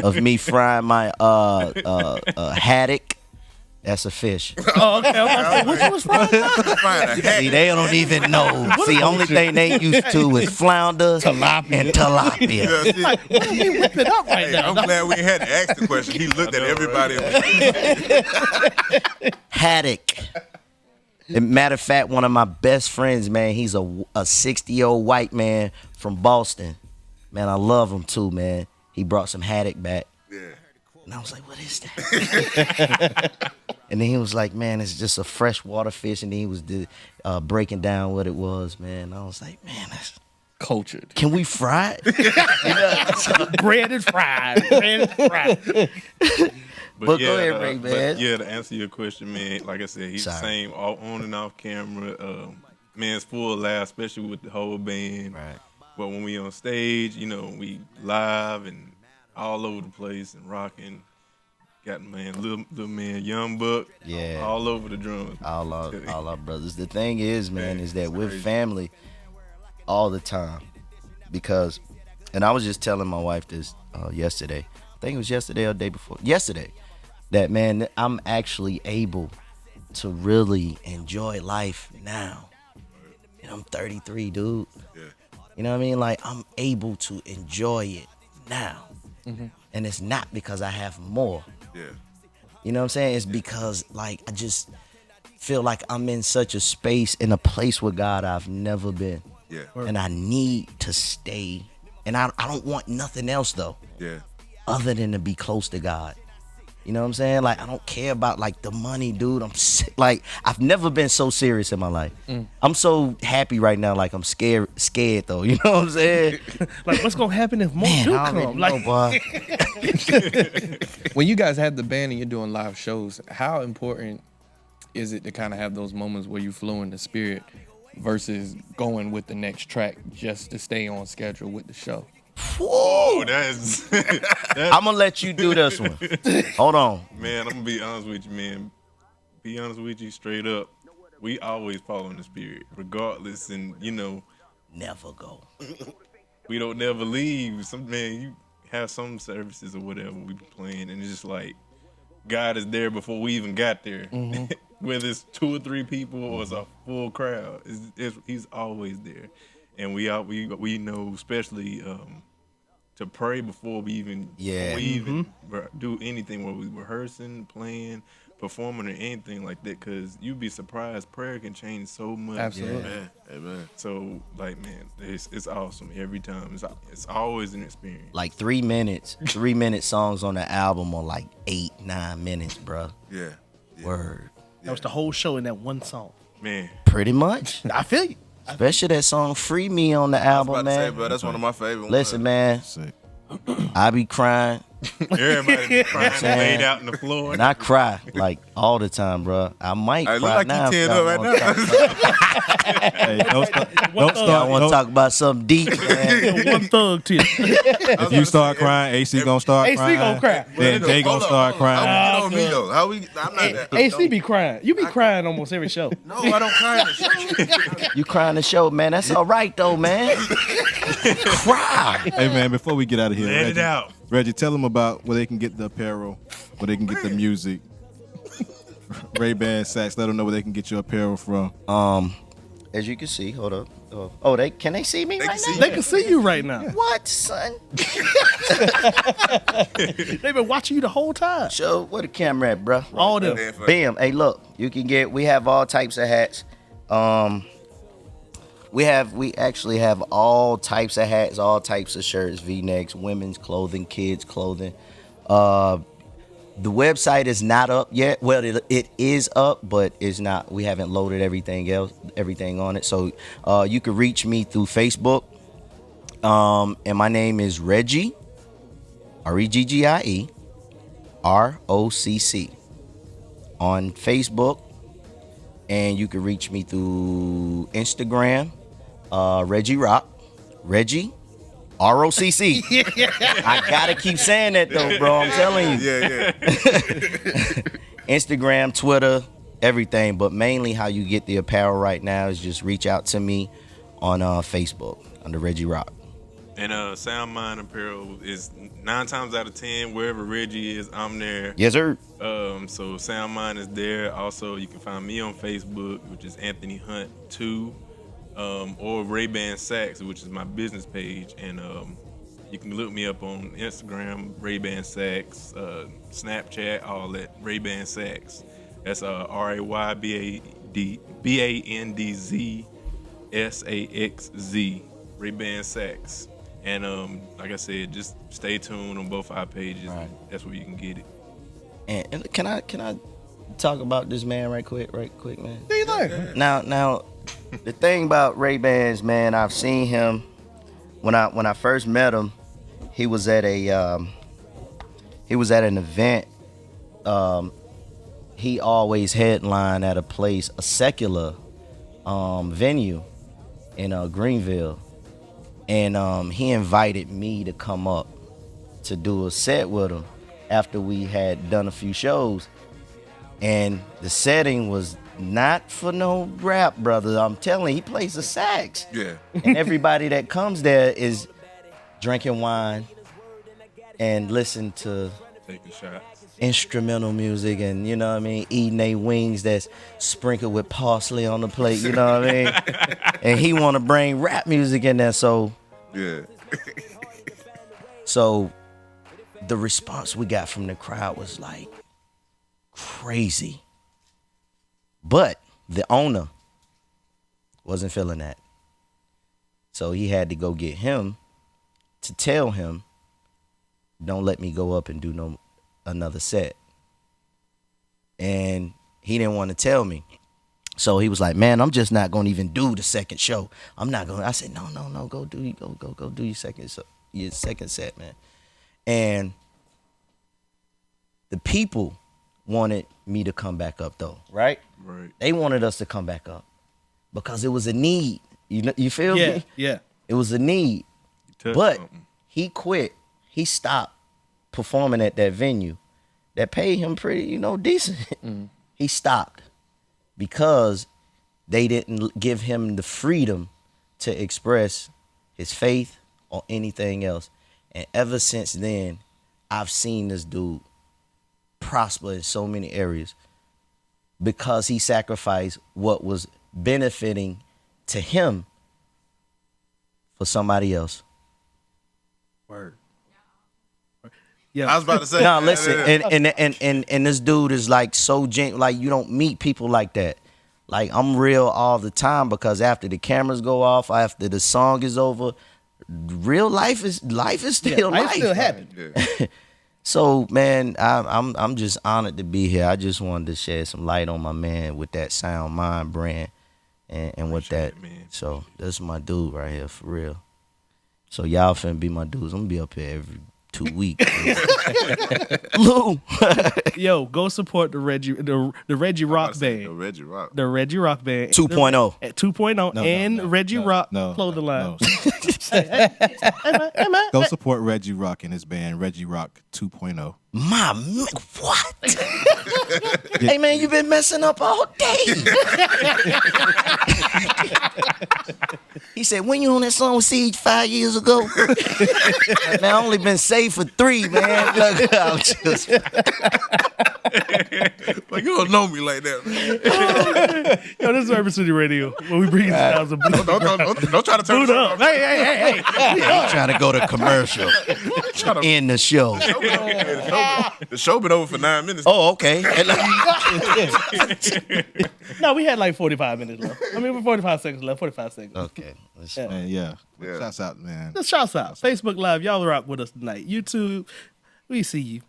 of me frying my haddock, that's a fish. Oh, okay. Which was fine? See, they don't even know. See, only thing they used to is flounder and tilapia. What are we whipping up right now? I'm glad we had to ask the question. He looked at everybody. Haddock. Matter of fact, one of my best friends, man, he's a 60-year-old white man from Boston. Man, I love him too, man. He brought some haddock back. Yeah. And I was like, what is that? And then he was like, man, it's just a freshwater fish. And then he was breaking down what it was, man. And I was like, man, that's Cultured. can we fry it? Bread and fried. But go ahead, Ray, man. Yeah, to answer your question, man, like I said, he's the same on and off camera. Man's full of laugh, especially with the whole band. Right. But when we on stage, you know, we live and all over the place and rocking. Got little man, Young Buck, Yeah. all over the drums. All our brothers. The thing is, man, is that we're family all the time. Because, and I was just telling my wife this yesterday. I think it was yesterday or the day before. Yesterday. That, man, I'm actually able to really enjoy life now. And I'm 33, dude. Yeah. You know what I mean? Like, I'm able to enjoy it now. Mm-hmm. And it's not because I have more. Yeah. You know what I'm saying? It's because, like, feel like I'm in such a space, in a place with God I've never been. Yeah. And I need to stay. And I don't want nothing else though. Yeah. Other than to be close to God. You know what I'm saying? Like, I don't care about like the money, dude. I'm sick. Like, I've never been so serious in my life. I'm so happy right now. Like, I'm scared though. You know what I'm saying? Like, what's gonna happen if more Man, do I already come? know, Like, boy. When you guys have the band and you're doing live shows, how important is it to kind of have those moments where you flow in the spirit versus going with the next track just to stay on schedule with the show? Oh, that's I'm gonna let you do this one. Hold on. man. I'm gonna be honest with you, man. Be honest with you, straight up. We always follow in the spirit, regardless, and Never go. we don't never leave. Some man, you have some services or whatever we be playing, and it's just like God is there before we even got there. Whether it's 2 or 3 people or it's a full crowd, he's always there. And we know, especially to pray before we even do anything, where we rehearsing, playing, performing, or anything like that. Because you'd be surprised, prayer can change so much. Absolutely. Yeah. Amen. So, like, man, it's awesome every time. It's always an experience. Like 3 minutes. 3-minute songs on the album are like 8-9 minutes, bro. Yeah. Word. that was the whole show in that one song. Man, Pretty much. I feel you. Especially that song "Free Me" on the I was album, about to say, man. bro, that's one of my favorite Listen, ones. man, Sick. I be crying, everybody crying Man. laid out on the floor. and I cry like all the time, bro. I might Hey, look cry like now. you if teared y'all up wanna right talk- Hey, don't start. Y'all want to talk about something deep, man? One thug tip. If you start crying, AC gonna start AC crying. gonna cry. Then Jay gonna start How crying. we get on me though? How we? I'm not that. AC be crying. You be crying almost every show. No, I don't cry in the show. You crying the show, man. That's all right though, man. Cry. Hey man, before we get out of here, Let it out. Reggie, tell them about where they can get the apparel, where they can get the music. Ray-Ban Sacks, let them know where they can get your apparel from. As you can see, hold up. Oh, can they see me They right can see now? They can see you right now. What, son? They've been watching you the whole time. Show where the camera at, bro? All them. Bam. Hey, look, you can get. We have all types of hats. We actually have all types of hats, all types of shirts, V-necks, women's clothing, kids clothing. The website is not up yet. Well, it is up, but it's not. We haven't loaded everything on it. So you can reach me through Facebook. And my name is Reggie, REGGIE, ROCC on Facebook. And you can reach me through Instagram, Reggie Rocc, Reggie, ROCC. I gotta keep saying that though, bro. I'm telling you. Yeah. Instagram, Twitter, everything. But mainly how you get the apparel right now is just reach out to me on Facebook under Reggie Rocc. And Sound Mind Apparel is 9 times out of 10, wherever Reggie is, I'm there. Yes, sir. So Sound Mind is there. Also, you can find me on Facebook, which is Anthony Hunt 2, or Ray-Ban Sacks, which is my business page. And you can look me up on Instagram, Ray-Ban Sacks, Snapchat, all that, Ray-Ban Sacks. That's RAYBANDZSAXZ, Ray-Ban Sacks. And like I said, just stay tuned on both our pages. Right. That's where you can get it. And can I talk about this man right quick, man? Do you think? Now, the thing about Ray-Bans, man, I've seen him when I first met him. He was at an event. He always headlined at a secular venue in Greenville, and he invited me to come up to do a set with him after we had done a few shows, and the setting was not for no rap, brother. I'm telling you, he plays the sax. Yeah. And everybody that comes there is drinking wine and listen to Taking shots. instrumental music, and you know what I mean, eating they wings that's sprinkled with parsley on the plate, you know what I mean? And he want to bring rap music in there, so Yeah. the response we got from the crowd was like crazy. But the owner wasn't feeling that. So he had to go get him to tell him, don't let me go up and do another set. And he didn't want to tell me. So he was like, man, I'm just not going to even do the second show. I'm not going to. I said, no, go do your second set, man. And the people wanted me to come back up though, right? Right. They wanted us to come back up because it was a need. You feel me? Yeah. It was a need. But he quit. He stopped performing at that venue that paid him pretty, decent. He stopped because they didn't give him the freedom to express his faith or anything else. And ever since then, I've seen this dude prosper in so many areas because he sacrificed what was benefiting to him for somebody else. Word. Yeah. I was about to say. No, listen, and this dude is like so like you don't meet people like that. Like I'm real all the time because after the cameras go off, after the song is over, real life is still life. Still happen. Yeah. So man, I'm just honored to be here. I just wanted to shed some light on my man with that Sound Mind brand and with that. it, man. So that's my dude right here for real. So y'all finna be my dudes. I'm gonna be up here every 2 weeks. Lou. Yo, go support the Reggie Rocc band. The Reggie Rocc. The Reggie Rocc band. 2.0. At 2.0 and Reggie Rocc clothing line. Hey, man. Go support Reggie Rocc and his band, Reggie Rocc 2.0. My man, what? Hey man, you been messing up all day. He said, when you on that song with Siege 5 years ago? Man, I only been saved for 3, man. Look, I'm just... Like, you don't know me like that, man. Yo, this is Urban City Radio where we bring sounds of boot Don't try to turn boot up. Hey. I'm trying to go to commercial. End the show. The show been over for 9 minutes. Oh, okay. No, we had like 45 minutes left. I mean, 45 seconds left. 45 seconds. Okay. And yeah. Yeah. Shouts out, man. Just shouts out. Facebook Live, y'all rock with us tonight. YouTube, we see you.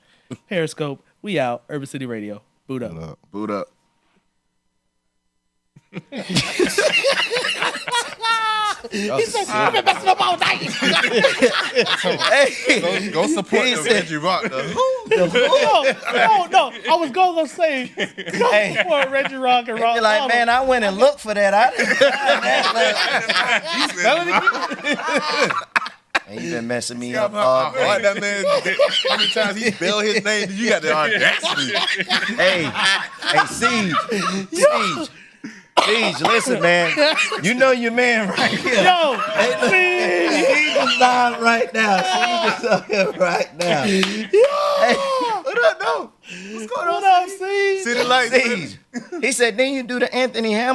Periscope, we out. Urban City Radio. Boot up. Hold up. Boot up. He said, I've been messing up all night. Go support the Reggie Rocc. No. I was going to say, go support Reggie Rocc and Rock. You're like, man, I went and looked for that. I didn't find that. And you been messing me up all day. Like that man, how many times he spelled his name? You got the audacity. Hey, Siege, listen, man. You know your man right here. Yo, Siege is live right now. Siege is up here right now. Yo. Hey, What up, no? What's going on? What up, Steve? City Lights. Siege. He said, then you do the Anthony Hamilton.